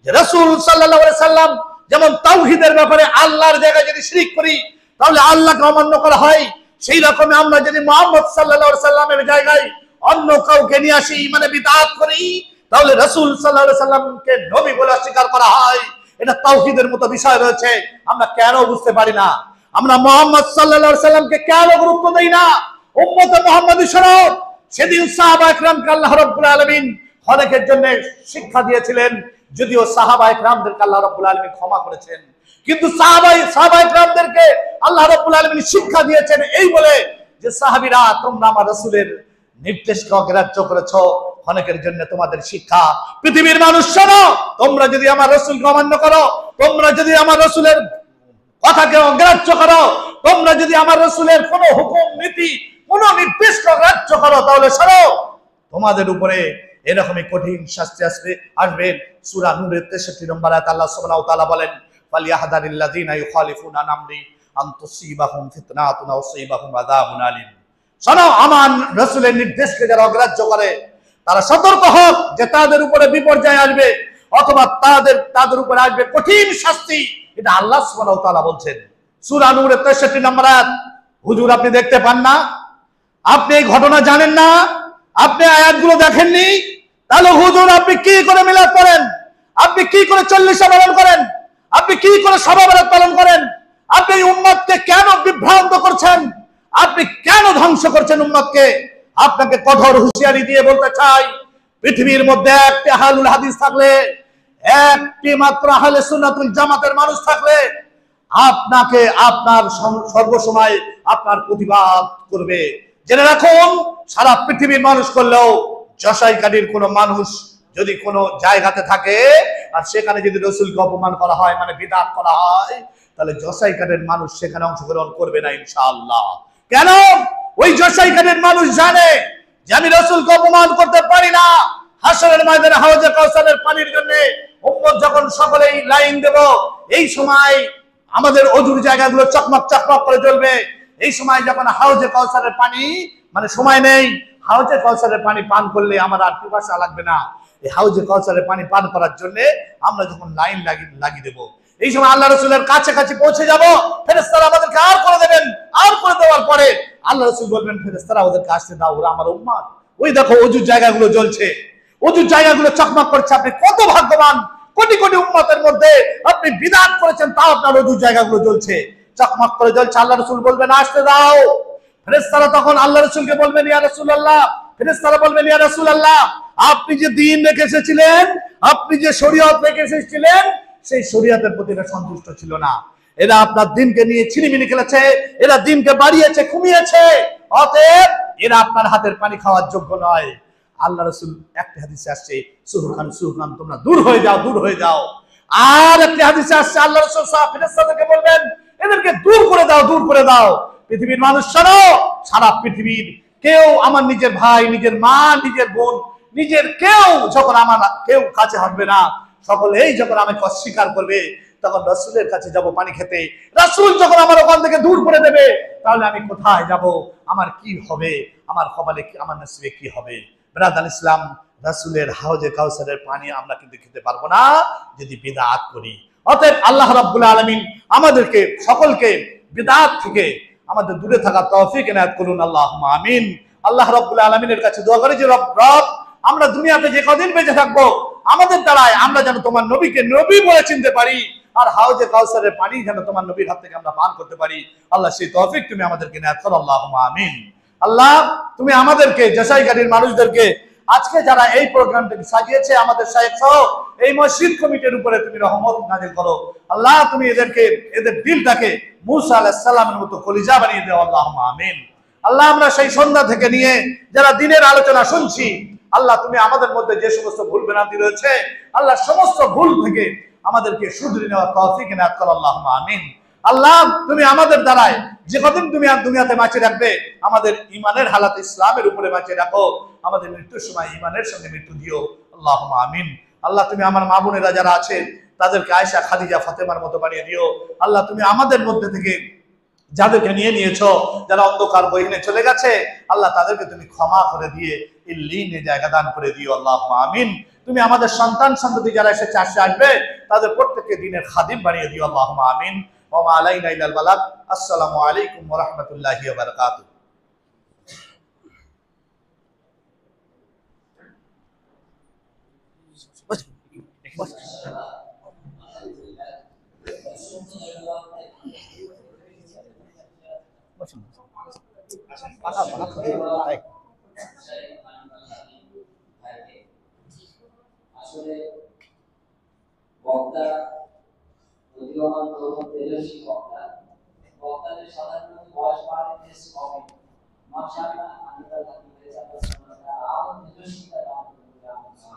যে রাসূল সাল্লাল্লাহু আলাইহি সাল্লাম যেমন তাওহীদের ব্যাপারে আল্লাহর জায়গায় যদি শিরক করি তাহলে আল্লাহকে অমান্য করা হয়, সেই রকম আমরা যদি মুহাম্মদ সাল্লাল্লাহু আলাইহি সাল্লামের জায়গায় অন্য কাউকে নিয়ে আসি, মানে বিদআত করি, তাহলে রাসূল সাল্লাল্লাহু আলাইহি সাল্লামকে নবী বলে অস্বীকার করা হয়। এটা তাওহীদের মতো বিষয় রয়েছে, আমরা কেন বুঝতে পারি না? আমরা মুহাম্মদ সাল্লাল্লাহু আলাইহি সাল্লামকে কেন গুরুত্ব দেই না? উম্মতে মুহাম্মাদী শোনো, সেদিন সাহাবা ইকরামকে আল্লাহ রাব্বুল আলামিন হলের জন্য শিক্ষা দিয়েছিলেন, যদিও সাহাবা ইকরামদেরকে আল্লাহ রাব্বুল আলামিন ক্ষমা করেছেন, কিন্তু সাহাবা ইকরামদেরকে আল্লাহ রাব্বুল আলামিন শিক্ষা দিয়েছেন এই বলে যে সাহাবীরা, তোমরা আমার রাসূলের নির্দেশকে অগ্রাহ্য করেছো, অনেকের জন্য তোমাদের শিক্ষা। পৃথিবীর মানুষ শোনো, তোমরা যদি আমার রাসূলকে অমান্য করো, তোমরা যদি আমার রাসূলের কথাকে অগ্রাহ্য করো, তোমরা যদি আমার রাসূলের কোনো হুকুম নীতি কোনো নির্দেশকে অগ্রাহ্য করো, তাহলে শোনো তোমাদের উপরে এরকমই কঠিন শাস্তি আসবে। সূরা নূরের 63 নম্বর আয়াত আল্লাহ সুবহানাহু ওয়া তাআলা বলেন, ফালিয়াহদারিল্লাযিনা ইউখালিফুনা আন আমরি আন তুসিবাহুম ফিতনাতুন আও ইউসিবাহুম আযাবুন আলীম। শোনো, আমার রাসূলের নির্দেশকে যারা অগ্রাহ্য করে তারা সতর্ক হোক যে তাদের উপরে বিপর্যয় আসবে, অথবা তাদের উপরে আসবে কঠিন শাস্তি। এটা আল্লাহ সুবহানাহু ওয়া তাআলা বলছেন, সূরা নূরের 63 নম্বর আয়াত। হুজুর আপনি দেখতে পান না? আপনি এই ঘটনা জানেন না? আপনি আয়াতগুলো দেখেননি? তাহলে হুজুর আপনি কি করে মিলাদ করেন? আপনি কি করে 40 পালন করেন? আপনি কি করে শবে বরাত পালন করেন? আপনি উম্মতকে কেন বিভ্রান্ত করছেন? আপনি কেন ধ্বংস করছেন উম্মতকে? আপনাকে কঠোর হুঁশিয়ারি দিয়ে বলতে চাই, পৃথিবীর মধ্যে একটি আহলুল হাদিস থাকলে, একটি মাত্র আহলে সুন্নাতুল জামাতের মানুষ থাকলে আপনাকে আপনার সর্বসময় আপনার প্রতিবাদ করবে। জেনে রাখুন, সারা পৃথিবীর মানুষ করলেও যশাইকারীর কোন মানুষ যদি কোনো জায়গাতে থাকে আর সেখানে যদি রাসূলকে অপমান করা হয়, মানে বিদআত করা হয়, তাহলে যশাইকারীর মানুষ সেখানে অংশগ্রহণ করবে না ইনশাআল্লাহ। কেন? ওই যশাইকারীর মানুষ জানে যে আমি রাসূলকে অপমান করতে পারি না। হাসরের ময়দানে হাউজে কাউসারের পানির জন্য উম্মত যখন সকলেই লাইন দেব, এই সময় আমাদের অজুর জায়গাগুলো চকমক চকমক করে জ্বলবে। এই সময় যখন হাউজে কাউসারের পানি, মানে সময় নেই, হাউজে কাউসারের পানি পান করলে আমার আর পিপাসা লাগবে না। এই হাউজে কাউসারের পানি পান করার জন্য আমরা যখন লাইন লাগিয়ে দেব, এই সময় আল্লাহ রাসূলের কাছে পৌঁছে যাব, ফেরেশতারা আমাদেরকে আর করে দেবেন। আর করে দেওয়ার পরে আল্লাহ রাসূল বলবেন, ফেরেশতারা ওদেরকে আসতে দাও, ওরা আমার উম্মত। ওই দেখো অজুর জায়গাগুলো জ্বলছে, অজুর জায়গাগুলো চকমক করছে। আপনি কত ভাগ্যবান, কোটি কোটি উম্মতের মধ্যে আপনি বিদআত করেছেন, তাও আপনার অজুর জায়গাগুলো জ্বলছে, চকমক করে জ্বলছে। আল্লাহ রাসূল বলবেন আসতে দাও। ফেরেশতারা তখন আল্লাহ রাসূলকে বলবেন, ইয়া রাসূলুল্লাহ, ফেরেশতারা বলবেন, ইয়া রাসূলুল্লাহ, আপনি যে দ্বীন রেখে এসেছিলেন, আপনি যে শরীয়ত রেখে এসেছিলেন, সেই শরীয়তের প্রতি এরা সন্তুষ্ট ছিল না। এরা আপনার দ্বীনকে নিয়ে ছিনিমিনি খেলেছে, এরা দ্বীনকে বাড়িয়েছে, কমিয়েছে, অতএব এরা আপনার হাতের পানি খাওয়ার যোগ্য নয়। আল্লাহ রাসূল একটি হাদিসে আসছে, সুবহান সুবহান, তোমরা দূর হয়ে যাও, দূর হয়ে যাও। আর একটি হাদিসে আসছে, আল্লাহ রাসূল ফেরেশতাদেরকে বলবেন, এদেরকে দূর করে দাও, দূর করে দাও। পৃথিবীর মানুষ শোনো, সারা পৃথিবীর কেউ, আমার নিজের ভাই, নিজের মা, নিজের বোন, নিজের যখন আমার কেউ কাছে হাঁটবে না, সকলেই যখন আমাকে অস্বীকার করবে, তখন রাসূলের কাছে যাব পানি খেতে। রাসূল যখন আমার ওখান থেকে দূর করে দেবে, তাহলে আমি কোথায় যাব? আমার কি হবে? আমার কপালে কি, আমার নসিবে কি হবে? ব্রাদার ইসলাম, রাসূলের হাউজে কাউসারের পানি আমরা কিন্তু খেতে পারবো না যদি বিদআত করি। অতএব আল্লাহ রাব্বুল আলামিন আমাদেরকে সকলকে বিদআত থেকে আমাদের দূরে থাকার তৌফিক এনায়েত করুন। আল্লাহুম্মা আমিন। আল্লাহ রাব্বুল আলামিনের কাছে দোয়া করি যে রব আমরা দুনিয়াতে যে কদিন বেঁচে থাকবো আমাদের দ্বারায় আমরা যেন তোমার নবীকে নবী বলে চিনতে পারি, আর হাউজে কাউসারের পানি যেন তোমার নবীর হাত থেকে আমরা পান করতে পারি। আল্লাহ সেই তৌফিক তুমি আমাদেরকে ইনায়াত করো, আল্লাহুম্মা আমিন। আল্লাহ তুমি আমাদেরকে জেসাইগাড়ির মানুষদেরকে আজকে যারা এই প্রোগ্রামটাকে সাজিয়েছে আমাদের শায়েখ সহ এই মসজিদ কমিটির উপরে তুমি রহমত নাযিল করো। আল্লাহ তুমি এদের দিলটাকে মূসা আলাইহিস সালামের মতো কলিজা বানিয়ে দাও, আল্লাহুম্মা আমিন। আল্লাহ আমরা সেই সন্ধ্যা থেকে নিয়ে যারা দিনের আলোচনা শুনছি, আল্লাহ তুমি আমাদের মধ্যে যে সমস্ত ভুল ভ্রান্তি রয়েছে আল্লাহ সমস্ত ভুল থেকে আমাদেরকে শুধরে নেওয়ার তৌফিক ইনায়াত করো, আল্লাহুম্মা আমিন। আল্লাহ তুমি আমাদের দ্বারায় যে কদিন তুমি দুনিয়াতে বাঁচিয়ে রাখবে আমাদের ইমানের হালাত ইসলামের উপরে বাঁচিয়ে রাখো, আমাদের মৃত্যুর সময় ইমানের সঙ্গে মৃত্যু দিও, আল্লাহুম্মা আমিন। আল্লাহ তুমি আমার মা বোনেরা যারা আছে তাদেরকে আয়েশা খাদিজা ফাতেমার মতো বানিয়ে দিও। আল্লাহ তুমি আমাদের মধ্যে থেকে যাদেরকে নিয়ে নিয়েছো, যারা অন্ধকার গহীনে চলে গেছে, আল্লাহ তাদেরকে তুমি ক্ষমা করে দিয়ে ইল্লিনে জায়গা দান করে দিও, আল্লাহুম্মা আমিন। তুমি আমাদের সন্তান সন্ততি যারা এসে চাষে আসবে তাদের প্রত্যেককে দিনের খাদিম বানিয়ে দিও, আল্লাহুম্মা আমিন। ওয়া মা আলাইনা ইল্লাল বালাগ। আসসালামু আলাইকুম ওয়া রাহমাতুল্লাহি ওয়া বারাকাতুহু। আসলে বক্তা উদীয়মান তরুণ তেজস্বী বক্তাদের সাধারণত বয়স বাড়ে বেশ কম। মাশাআল্লাহ আমি তার হাতে পেয়েছি আল্লাহ সুবহানাহু ওয়া তাআলা আরো তেজস্বিতা দান করুন,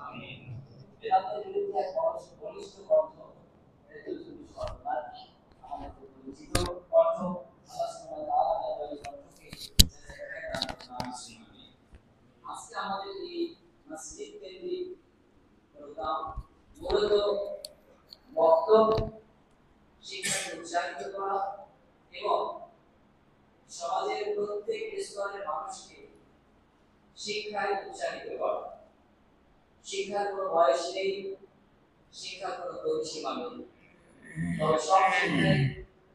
আমিন। বেদান্তের বিরুদ্ধে এক বলিষ্ঠ কণ্ঠ তেজস্বী সরকার আমাদের পরিচিত কণ্ঠ আল্লাহ সুবহানাহু ওয়া তাআলা তার এই কণ্ঠকে আজকে আমাদের এই মসজিদ কেন্দ্রিক প্রোগ্রাম মূলত বক্তব্য শিক্ষাকে উৎসাহিত করা এবং সমাজের প্রত্যেক স্তরের মানুষকে শিক্ষায় উৎসাহিত করা। শিক্ষার কোনো বয়স নেই, শিক্ষার কোনো পরিসীমা নেই, তবে সব শিক্ষাই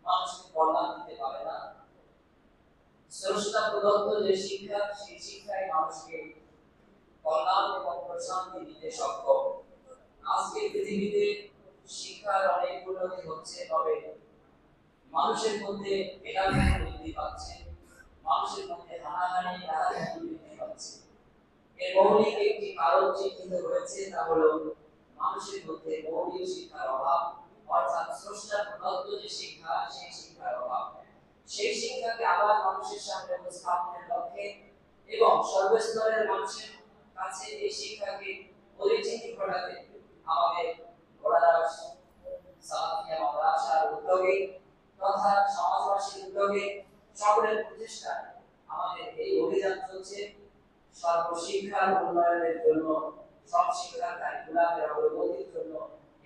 মানুষকে কল্যাণ দিতে পারে না। স্রষ্টা প্রদত্ত যে শিক্ষা, সেই শিক্ষাই মানুষকে কল্যাণ এবং প্রশান্তি দিতে সক্ষম। আজকে পৃথিবীতে শিক্ষার অনেক উন্নতি হচ্ছে, তবে মানুষের মধ্যে ভেদাভেদ বৃদ্ধি পাচ্ছে, মানুষের মধ্যে হানাহানি রাহাজানি বৃদ্ধি পাচ্ছে। এর মৌলিক একটি কারণ চিহ্নিত হয়েছে, তা হলো মানুষের মধ্যে মৌলিক শিক্ষার অভাব, অর্থাৎ স্রষ্টা প্রদত্ত যে শিক্ষা, সেই শিক্ষার অভাব। সেই শিক্ষাকে আবার মানুষের সামনে উপস্থাপনের লক্ষ্যে এবং সর্বস্তরের মানুষের কাছে এই শিক্ষাকে পরিচিতি ঘটাতে আমাদের গোড়াদাস সালাফিয়া মাদ্রাসার উদ্যোগে তথা সমাজবাসীর উদ্যোগে সকলের প্রচেষ্টায় আমাদের এই অভিযান চলছে। সর্বশিক্ষার উন্নয়নের জন্য, সব শিক্ষার কারিকুলামের অগ্রগতির জন্য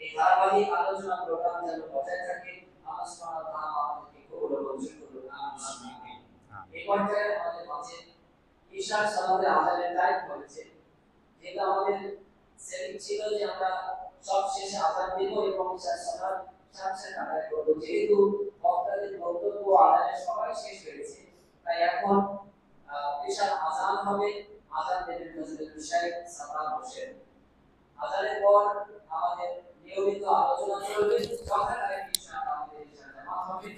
এই ধারাবাহিক আলোচনা প্রোগ্রাম যেন বজায় থাকে। আল্লাহ সুবহানাহু ওয়া তাআলা আমাদেরকে কবুল ও মঞ্জুর করুন, আমিন। এই পর্যায়ে আমাদের মাঝে ঈশার সালাতের আযানের টাইম হয়েছে, যেটা আমাদের সেটিং ছিল যে আমরা সব শেষে আযান দেব এবং ঈশার সালাত সাথে আদায় করব। যেহেতু বক্তাদের বক্তব্য আযানের সময় শেষ হয়েছে, তাই এখন ঈশার আযান হবে। আযান দেবেন হযরত শাইখ সাফার হোসেন। আযানের পর আমাদের নিয়মিত আলোচনা চলবে, যথাকালে ইনশাআল্লাহ আমাদের ঈশার জামাত হবে।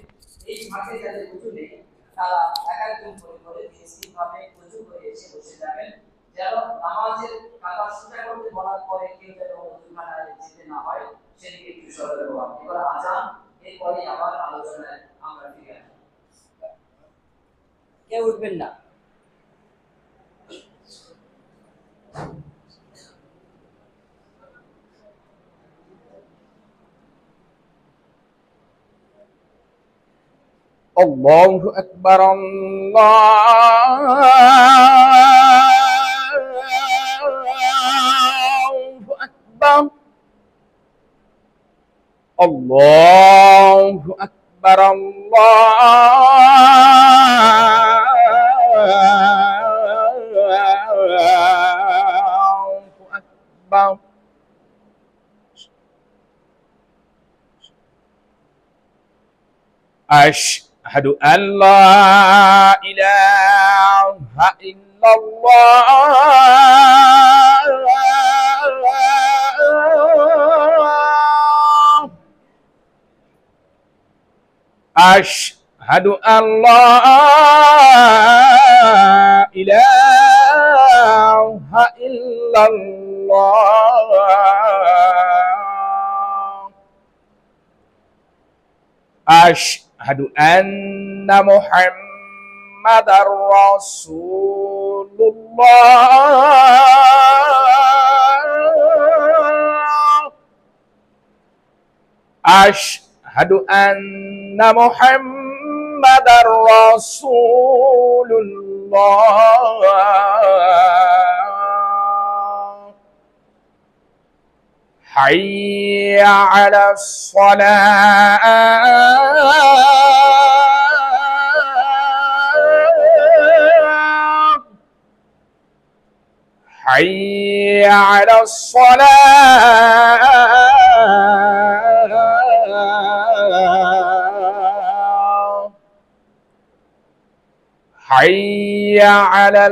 এই ফাঁকে যাদের উজু নেই তারা একজন করে নিশ্চিতভাবে উজু করে এসে বসে যাবেন, যেন নামাজের কাতা সোজা করতে বলার পরে কেউ যেন উজুখানায় যেতে না হয়, সেদিকে একটু সতর্ক হওয়া। এবার আযান, এরপরে আবার আলোচনায় আমরা ফিরে আসব। কেউ উঠবেন না। الله أكبر الله أكبر الله أكبر الله أكبر أشهد أن لا إله إلا إلا الله أشهد أن لا إله إلا الله أشهد أن محمد رسول الله أشهد أن محمد رسول الله حي على الصلاة حي على الصلاة حي على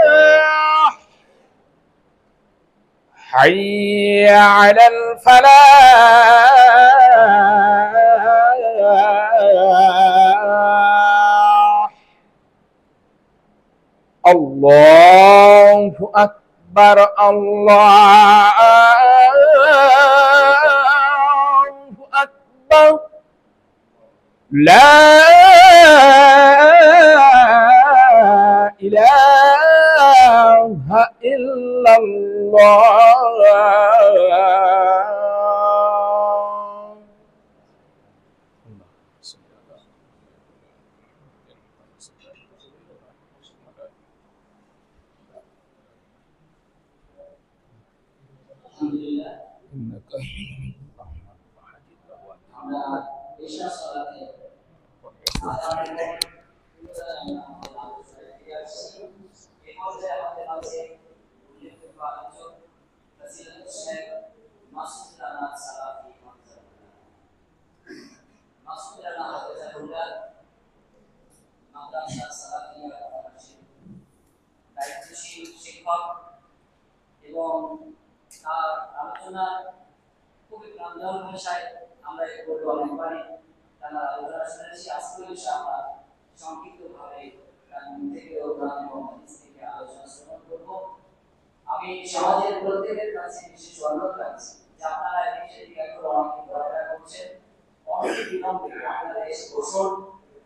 الفلاح حي على الفلاح الله أكبر الله أكبر لا إله إلا الله আলহামদুলিল্লাহ আমরা এশা সালাতে আদানের আমাদের আলোচনায় ফিরে আসছি। এই পর্যায়ে আমাদের মাঝে উল্লেখযোগ্য আলোচক ফজিলাতুল শেখ মাসুদ রানা সালাফি মাসুদ রানা হাফেজাহুল্লাহ মাদ্রাসা সালাফিয়া দায়িত্বশীল শিক্ষক এবং তার আলোচনা খুবই প্রাণবন্ত ভাষায় আমরা এগুলো অনেকবারই তার আলোচনা শুনেছি। আজকে ইনশাআল্লাহ সংক্ষিপ্তভাবে তার মুখ থেকে কোরআন এবং হাদিস থেকে আলোচনা শ্রবণ করব। আমি সমাজের প্রত্যেকের কাছে বিশেষ অনুরোধ রাখছি যে আপনারা এই সেদিকে একটু অনেক ঘোরাফেরা করছেন, অনেক বিলম্বে আপনারা এসে বসুন,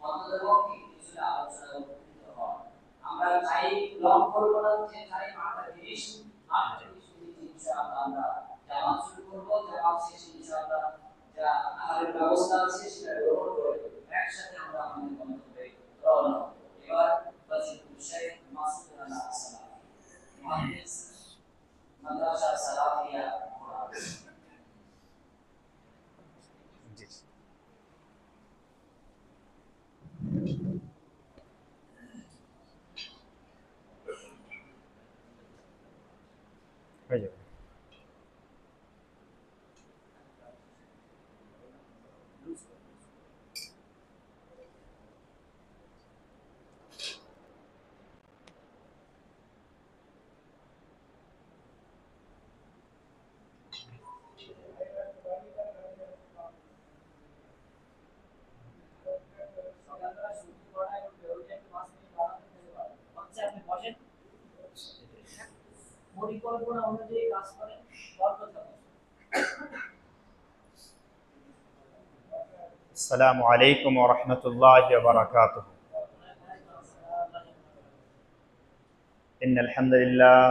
অন্ততপক্ষে কিছুটা আলোচনা উপকৃত হন। আমরা চাই লং করবো না, যে চাই 8:30 ইনশাআল্লাহ আমরা জামাত শুরু করব। জামাত শেষে ইনশাআল্লাহ যা আহারের ব্যবস্থা আছে সেটা গ্রহণ করে একসাথে আমরা আমাদের গন্তব্যে রওনা হব। এবার ফজিলাতুল শেখ মাসুদ রানা সালাফি মুহাদ্দিস মাদ্রাসা সালাফিয়া হয়ে যাবে। পরিকল্পনা অনুযায়ী কাজ করেন, বরকত হবে। السلام عليكم ورحمة الله وبركاته. إن الحمد لله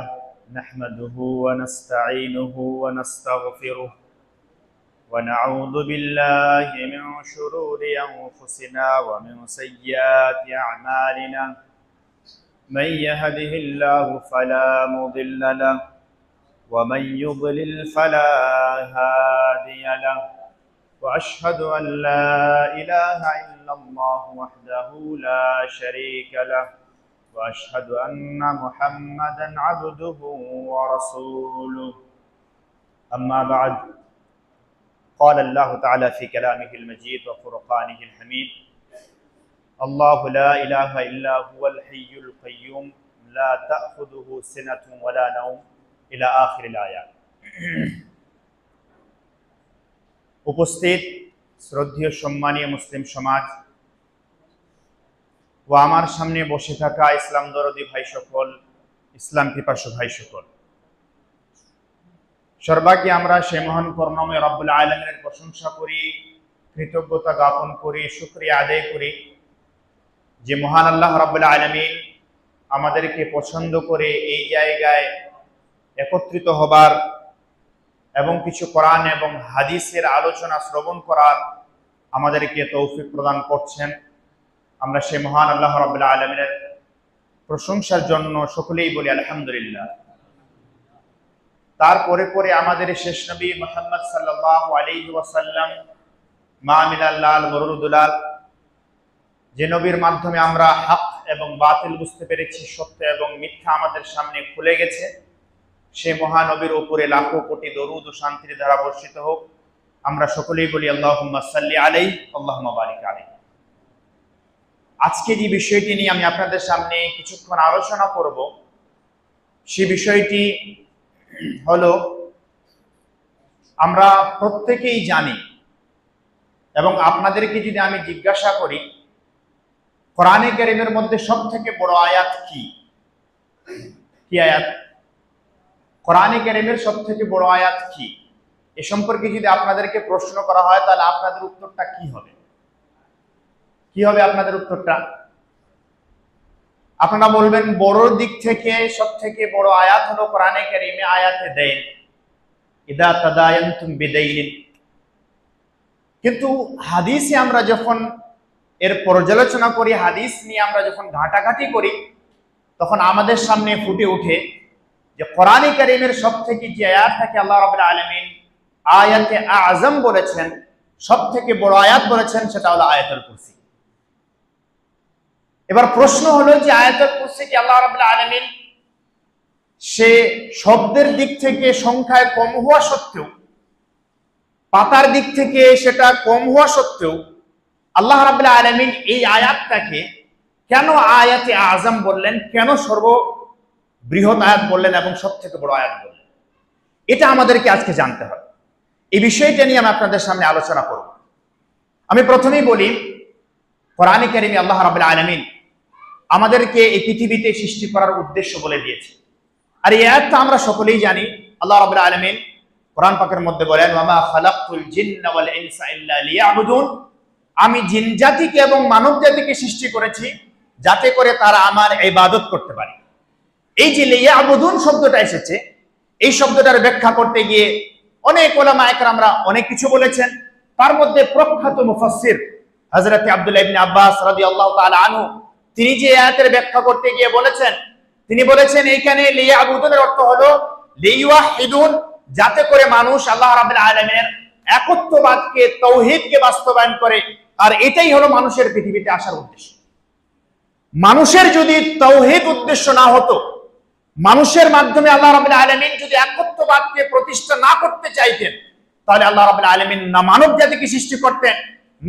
نحمده ونستعينه ونستغفره ونعوذ بالله من شرور أنفسنا ومن سيئات أعمالنا من يهده الله فلا مضل له ومن يضلل فلا هادي له وأشهد أن لا إله إلا الله وحده لا شريك له وأشهد أن محمدا عبده ورسوله أما بعد قال الله تعالى في كلامه المجيد وفرقانه الحميد الله لا إله إلا هو الحي القيوم لا تأخذه سنة ولا نوم إلى آخر الآيات উপস্থিত শ্রদ্ধেয় সম্মানীয় মুসলিম সমাজ ও আমার সামনে বসে থাকা ইসলাম দরদি ভাই সকল, ইসলাম পিপাসু ভাই সকল, সর্বাগ্যে আমরা সেই মহান করুণাময় রব্বুল আলামিনের প্রশংসা করি, কৃতজ্ঞতা জ্ঞাপন করি, শুকরিয়া আদায় করি যে মহান আল্লাহ রব্বুল আলামিন আমাদেরকে পছন্দ করে এই জায়গায় একত্রিত হবার এবং কিছু কোরআন এবং হাদিসের আলোচনা শ্রবণ করার আমাদেরকে তৌফিক প্রদান করছেন। আমরা সেই মহান আল্লাহ রাব্বুল আলামিনের প্রশংসার জন্য সকলেই বলি আলহামদুলিল্লাহ। তারপরে পরে আমাদের শেষ নবী মুহাম্মদ সাল্লাল্লাহু আলাইহি ওয়াসাল্লাম মামিনাল্লাল মুরুদুলাল, যে নবীর মাধ্যমে আমরা হক এবং বাতিল বুঝতে পেরেছি, সত্য এবং মিথ্যা আমাদের সামনে খুলে গেছে, সে মহানবীর উপরে লাখো কোটি দরুদ ও শান্তির ধারা বর্ষিত হোক। আমরা সকলেই বলি আল্লাহুম্মা সাল্লি আলাইহি আল্লাহুম্মা বারিক আলাইহি। আজকে যে বিষয়টি নিয়ে আমি আপনাদের সামনে কিছুক্ষণ আলোচনা করব, সেই বিষয়টি হলো, আমরা প্রত্যেকেই জানি এবং আপনাদেরকে যদি আমি জিজ্ঞাসা করি কোরআনে কারীমের মধ্যে সবথেকে বড় আয়াত কি? কি আয়াত? কোরআনে কারীমের সবথেকে বড় আয়াত কি? এ সম্পর্কে যদি আপনাদেরকে প্রশ্ন করা হয় তাহলে আপনাদের উত্তরটা কি হবে? কি হবে আপনাদের উত্তরটা? আপনারা বলবেন বড় দিক থেকে সবথেকে বড় আয়াত হলো কোরআনে কারীমে আয়াতে দাইন, ইদা তাদায়ানতুম বিদাইন। কিন্তু হাদিসে আমরা যখন এর পর্যালোচনা করি, হাদিস নিয়ে আমরা যখন ঘাটাঘাটি করি, তখন আমাদের সামনে ফুটে ওঠে যে কোরআনে কারীমের সবথেকে যে আয়াতটাকে আল্লাহ রাব্বুল আলামিন আয়াতে আযম বলেছেন, সবথেকে বড় আয়াত বলেছেন, সেটা হলো আয়াতুল কুরসি। এবার প্রশ্ন হলো যে আয়াতুল কুরসি কি আল্লাহ রাব্বুল আলামিন সে শব্দের দিক থেকে সংখ্যায় কম হওয়া সত্ত্বেও, পাতার দিক থেকে সেটা কম হওয়া সত্ত্বেও আল্লাহ রাব্বুল আলামিন এই আয়াতটাকে কেন আয়াতে আযম বললেন, কেন সর্ববৃহৎ আয়াত বললেন এবং সবথেকে বড় আয়াত বললেন? এটা আমাদেরকে আজকে জানতে হবে। এই বিষয়টা নিয়ে আমি আপনাদের সামনে আলোচনা করব। আমি প্রথমেই বলি, কোরআনে কারীমে আল্লাহ রাব্বুল আলামিন আমাদেরকে এই পৃথিবীতে সৃষ্টি করার উদ্দেশ্য বলে দিয়েছে। আর এই আয়াতটা আমরা সকলেই জানি। আল্লাহ রাব্বুল আলামিন কোরআন পাকের মধ্যে বলেন, ওয়ামা খালাকতুল জিন্না ওয়াল ইনসা ইল্লা লিয়াবুদুন, আমি জিন জাতিকে এবং মানব জাতিকে সৃষ্টি করেছি যাতে করে তারা আমার ইবাদত করতে পারে। এই যে লিয়াবুদুন শব্দটা এসেছে, এই শব্দটার ব্যাখ্যা করতে গিয়ে অনেক উলামা একরামরা অনেক কিছু বলেছেন। তার মধ্যে প্রখ্যাত মুফাসসির হযরত আব্দুল্লাহ ইবনে আব্বাস রাদিয়াল্লাহু তাআলা আনহু, তিনি যে আয়াতের ব্যাখ্যা করতে গিয়ে বলেছেন, তিনি বলেছেন এইখানে লিয়াবুদুনের অর্থ হলো লিওয়াহিদুন, যাতে করে মানুষ আল্লাহ রাব্বুল আলামিনের একত্ববাদকে, তাওহীদকে বাস্তবায়ন করে। আর এটাই হলো মানুষের পৃথিবীতে আসার উদ্দেশ্য। মানুষের যদি তাওহীদ উদ্দেশ্য না হতো, মানুষের মাধ্যমে আল্লাহ রাব্বুল আলামিন যদি একত্ববাদকে প্রতিষ্ঠা না করতে চাইতেন, তাহলে আল্লাহ রাব্বুল আলামিন না মানব জাতিকে সৃষ্টি করতেন,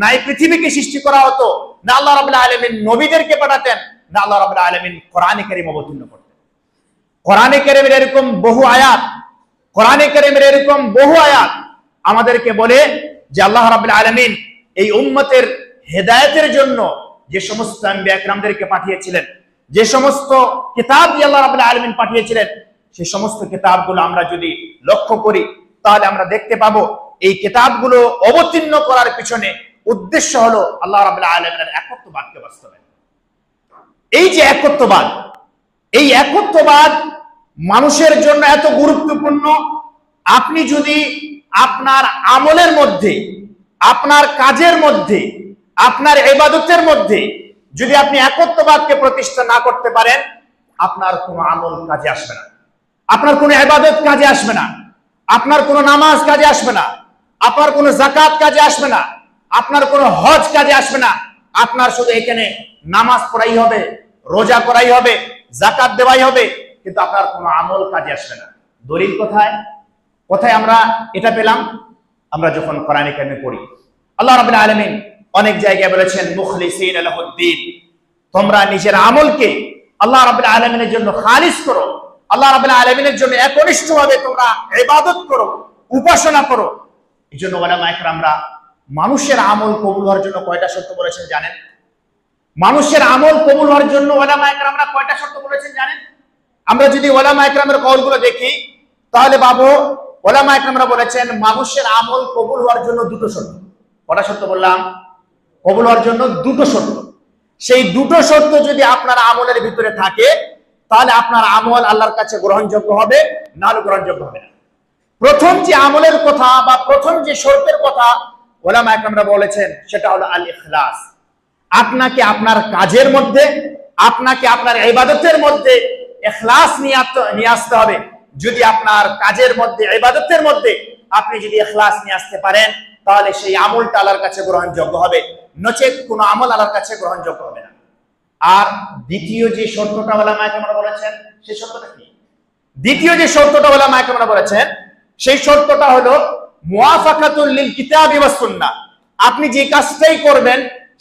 না এই পৃথিবীকে সৃষ্টি করা হতো, না আল্লাহ রাব্বুল আলামিন নবীদেরকে পাঠাতেন, না আল্লাহ রাব্বুল আলামিন কোরআনে কারীম অবতীর্ণ করতেন। কোরআনে কারীমের এরকম বহু আয়াত, কোরআনে কারীমের এরকম বহু আয়াত আমাদেরকে বলে যে আল্লাহ রাব্বুল আলামিন এই উম্মতের হেদায়েতের জন্য যে সমস্ত আম্বিয়া একরামদেরকে পাঠিয়েছিলেন, যে সমস্ত কিতাব আল্লাহ রাব্বুল আলামিন পাঠিয়েছিলেন, সেই সমস্ত কিতাবগুলো আমরা যদি লক্ষ্য করি তাহলে আমরা দেখতে পাবো এই কিতাবগুলো অবতীর্ণ করার পিছনে উদ্দেশ্য হলো আল্লাহ রাব্বুল আলামিনের একত্ববাদকে বাস্তবায়ন। এই যে একত্ববাদ, এই একত্ববাদ মানুষের জন্য এত গুরুত্বপূর্ণ। আপনি যদি আপনার আমলের মধ্যে, আপনার কাজের মধ্যে, আপনার ইবাদতের মধ্যে যদি আপনি একত্ববাদকে প্রতিষ্ঠা না করতে পারেন, আপনার কোনো আমল কাজে আসবে না, আপনার কোনো ইবাদত কাজে আসবে না, আপনার কোনো নামাজ কাজে আসবে না, আপনার কোনো যাকাত কাজে আসবে না, আপনার কোনো হজ কাজে আসবে না। আপনার শুধু এখানে নামাজ পড়াই হবে, রোজা করাই হবে, যাকাত দেওয়াই হবে, কিন্তু আপনার কোনো আমল কাজে আসবে না। দলিল কোথায়? কোথায় আমরা এটা পেলাম? আমরা যখন কোরআনে কারিমে পড়ি, আল্লাহ রাব্বুল আলামিন অনেক জায়গায় বলেছেন মুখলিসিন লাহুদ্দিন, তোমরা নিজের আমলকে আল্লাহ রাব্বুল আলামিনের জন্য খালিস করো, আল্লাহ রাব্বুল আলামিনের জন্য একনিষ্ঠভাবে তোমরা ইবাদত করো, উপাসনা করো। এই জন্য ওলামায়ে কেরামরা মানুষের আমল কবুল হওয়ার জন্য কয়টা শর্ত বলেছেন জানেন? মানুষের আমল কবুল হওয়ার জন্য ওলামায়ে কেরামরা কয়টা শর্ত বলেছেন জানেন? আমরা যদি ওলামায়ে কেরামের কওলগুলো দেখি তাহলে বাবু ওলামায়ে কেরামরা বলেছেন মানুষের আমল কবুল হওয়ার জন্য দুটো শর্ত। কয়টা শর্ত বললাম? কবুল হওয়ার জন্য দুটো শর্ত। সেই দুটো শর্ত যদি আপনার আমলের ভিতরে থাকে তাহলে আপনার আমল আল্লাহর কাছে গ্রহণযোগ্য হবে, না হলে গ্রহণযোগ্য হবে না। প্রথম যে আমলের কথা বা প্রথম যে শর্তের কথা ওলামায়ে কেরামরা বলেছেন সেটা হলো আল ইখলাস। আপনাকে আপনার কাজের মধ্যে, আপনাকে আপনার ইবাদতের মধ্যে ইখলাস নিয়ে আসতে হবে। যদি আপনার কাজের মধ্যে, ইবাদতের মধ্যে আপনি যদি ইখলাস নিয়ে আসতে পারেন তাহলে সেই আমলটা আল্লাহর কাছে গ্রহণযোগ্য হবে, নচেত কোনো আমল আল্লাহর কাছে গ্রহণযোগ্য হবে না। আর দ্বিতীয় যে শর্তটা ওলামায়ে কেরামরা বলেছেন সেই শর্তটা কি? দ্বিতীয় যে শর্তটা ওলামায়ে কেরামরা বলেছেন সেই শর্তটা হলো মুওয়াফাকাতুল লিল কিতাবি ওয়াস সুন্নাহ। আপনি যে কাজটাই করবেন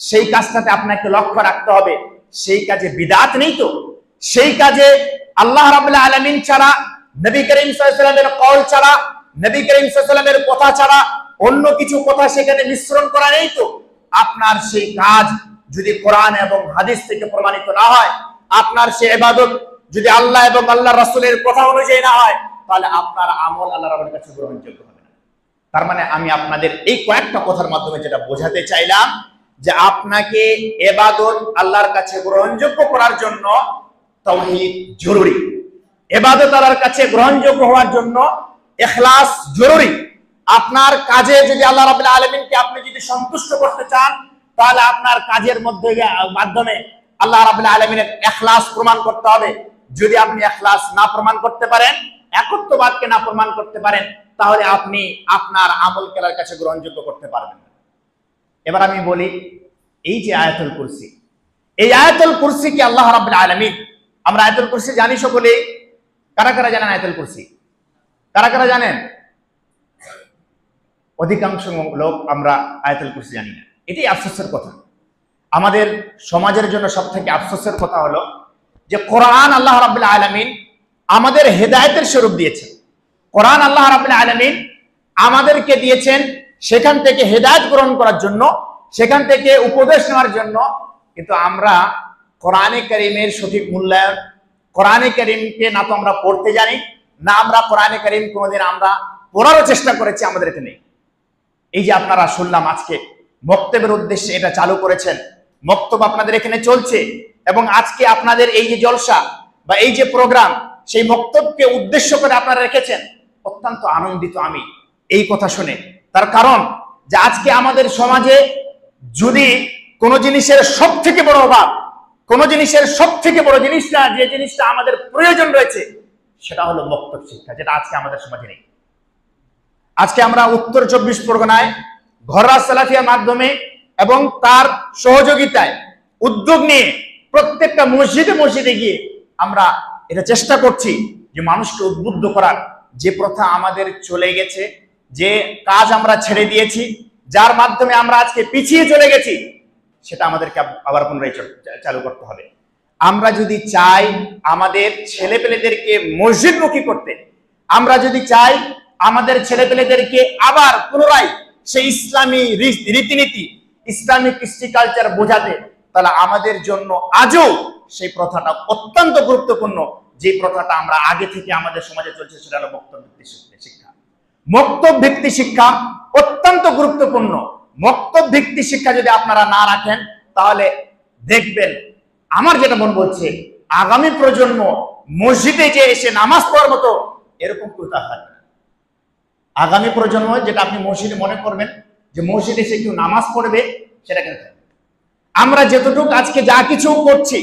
সেই কাজটাতে আপনাকে লক্ষ্য রাখতে হবে সেই কাজে বিদআত নেই তো, সেই কাজে আল্লাহ রাব্বুল আলামিন ছাড়া, নবী করিম সাল্লাল্লাহু আলাইহি ওয়াসাল্লামের কওল ছাড়া, নবী করিম সাল্লাল্লাহু আলাইহি ওয়াসাল্লামের কথা ছাড়া অন্য কিছু কথা সেখানে মিশ্রণ করা নেই তো। আপনার সেই কাজ যদি কোরআন এবং হাদিস থেকে প্রমাণিত না হয়, আপনার সেই ইবাদত যদি আল্লাহ এবং আল্লাহর রাসূলের কথা অনুযায়ী না হয়, তাহলে আপনার আমল আল্লাহ রাব্বুল কাছে গ্রহণযোগ্য হবে না। তার মানে আমি আপনাদের এই কয়েকটা কথার মাধ্যমে যেটা বোঝাতে চাইলাম যে আপনাকে ইবাদত আল্লাহর কাছে গ্রহণযোগ্য করার জন্য তাওহীদ জরুরি, ইবাদত আল্লাহর কাছে গ্রহণযোগ্য হওয়ার জন্য ইখলাস জরুরি। আপনার কাজে যদি আল্লাহ রাব্বুল আলামিনকে আপনি যদি সন্তুষ্ট করতে চান তাহলে আপনার কাজের মাধ্যমে আল্লাহ রাব্বুল আলামিনের ইখলাস প্রমাণ করতে হবে। যদি আপনি ইখলাস না প্রমাণ করতে পারেন, একত্ববাদকে না প্রমাণ করতে পারেন, তাহলে আপনি আপনার আমলকে আল্লাহর কাছে গ্রহণযোগ্য করতে পারবেন না। এবার আমি বলি, এই যে আয়াতুল কুরসি, এই আয়াতুল কুরসি কি আল্লাহ রাব্বুল আলামিন, আমরা আয়াতুল কুরসি জানি সকলে, কারা কারা জানেন আয়াতুল কুরসি? কারা কারা জানেন? অধিকাংশ লোক আমরা আয়াতুল কুরসি জানি না। এটাই আফসোসের কথা। আমাদের সমাজের জন্য সবথেকে আফসোসের কথা হলো যে কোরআন আল্লাহ রাব্বুল আলামিন আমাদের হেদায়েতের স্বরূপ দিয়েছেন। কোরআন আল্লাহ রাব্বুল আলামিন আমাদেরকে দিয়েছেন সেখান থেকে হেদায়েত গ্রহণ করার জন্য, সেখান থেকে উপদেশ নেওয়ার জন্য, কিন্তু আমরা কোরআনে কারীমের সঠিক মূল্যায়ন, কোরআনে কারীমকে না তো আমরা পড়তে জানি, না আমরা কোরআনে কারীম কোনোদিন আমরা পড়ারও চেষ্টা করেছি, আমাদের এতে নেই। এই যে আপনারা শুনলাম আজকে বক্তব্যের উদ্দেশ্যে এটা চালু করেছেন, বক্তব্য আপনাদের এখানে চলছে, এবং আজকে আপনাদের এই যে জলসা বা এই যে প্রোগ্রাম, সেই বক্তব্যকে উদ্দেশ্য করে আপনারা রেখেছেন, অত্যন্ত আনন্দিত আমি এই কথা শুনে। তার কারণ যে আজকে আমাদের সমাজে যদি কোনো জিনিসের সব থেকে বড় অভাব, কোনো জিনিসের সব থেকে বড় জিনিসটা, যে জিনিসটা আমাদের প্রয়োজন রয়েছে, সেটা হলো বক্তব্য শিক্ষা, যেটা আজকে আমাদের সমাজে নেই। আজকে আমরা উত্তর 24 পরগনায় ঘররা সালাফিয়ার মাধ্যমে এবং তার সহযোগিতায় উদ্যোগ নিয়ে প্রত্যেকটা মসজিদে মসজিদে গিয়ে আমরা এটা চেষ্টা করছি যে মানুষকে উদ্বুদ্ধ করার। যে প্রথা আমাদের চলে গেছে, যে কাজ আমরা ছেড়ে দিয়েছি, যার মাধ্যমে আমরা আজকে পিছিয়ে চলে গেছি, সেটা আমাদেরকে আবার পুনরায় চালু করতে হবে। আমরা যদি চাই আমাদের ছেলেপেলেদেরকে মসজিদমুখী করতে, আমরা যদি চাই আমাদের ছেলেপেলেদেরকে আবার পুনরায় সেই ইসলামী রীতিনীতি, ইসলামিক কৃষ্টি কালচার বোঝাতে, তাহলে আমাদের জন্য আজও সেই প্রথাটা অত্যন্ত গুরুত্বপূর্ণ। যে প্রথাটা আমরা আগে থেকে আমাদের সমাজে চলছে, সেটা হলো বক্তব্য ভিত্তিক শিক্ষা। বক্তব্য ভিত্তিক শিক্ষা অত্যন্ত গুরুত্বপূর্ণ। বক্তব্য ভিত্তিক শিক্ষা যদি আপনারা না রাখেন, তাহলে দেখবেন, আমার যেটা মন বলছে, আগামী প্রজন্ম মসজিদে যে এসে নামাজ পড়ার মতো এরকম প্রথা থাকবে না। আগামী প্রজন্ম যেটা আপনি মসজিদে মনে করবেন যে মসজিদে এসে কেউ নামাজ পড়বে, সেটা কেন থাকবে। আমরা যতটুকু আজকে যা কিছু করছি,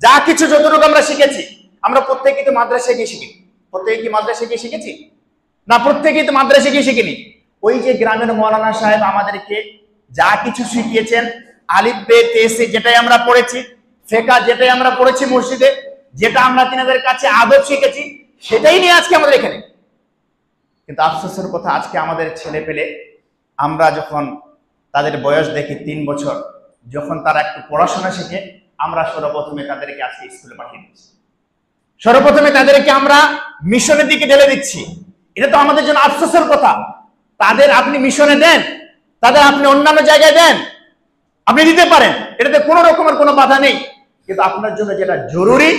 যা কিছু যতটুকু আমরা শিখেছি, আমরা প্রত্যেকেই তো মাদ্রাসায় গিয়ে শিখি। প্রত্যেকে কি মাদ্রাসায় গিয়ে শিখেছি? না, প্রত্যেকেই তো মাদ্রাসায় গিয়ে শিখিনি। ওই যে গ্রামের মৌলানা সাহেব আমাদেরকে যা কিছু শিখিয়েছেন, আলিফ বে তে সে যেটাই আমরা পড়েছি, ফিকহ যেটাই আমরা পড়েছি মসজিদে, যেটা আমরা তিনাদের কাছে আদব শিখেছি, সেটাই নিয়ে আজকে আমাদের এখানে। কিন্তু আফসোসের কথা, আজকে আমাদের ছেলে পেলে আমরা যখন তাদের বয়স দেখি 3 বছর, যখন তারা একটু পড়াশোনা শিখে, আমরা সর্বপ্রথমে তাদেরকে আজকে স্কুলে পাঠিয়ে দিচ্ছি, সর্বপ্রথমে তাদেরকে আমরা মিশনের দিকে ঢেলে দিচ্ছি। এটা তো আমাদের জন্য আফসোসের কথা। তাদের আপনি মিশনে দেন, তাদের আপনি অন্যান্য জায়গায় দেন, আপনি দিতে পারেন, এটাতে কোনো রকমের কোনো বাধা নেই, কিন্তু আপনার জন্য যেটা জরুরি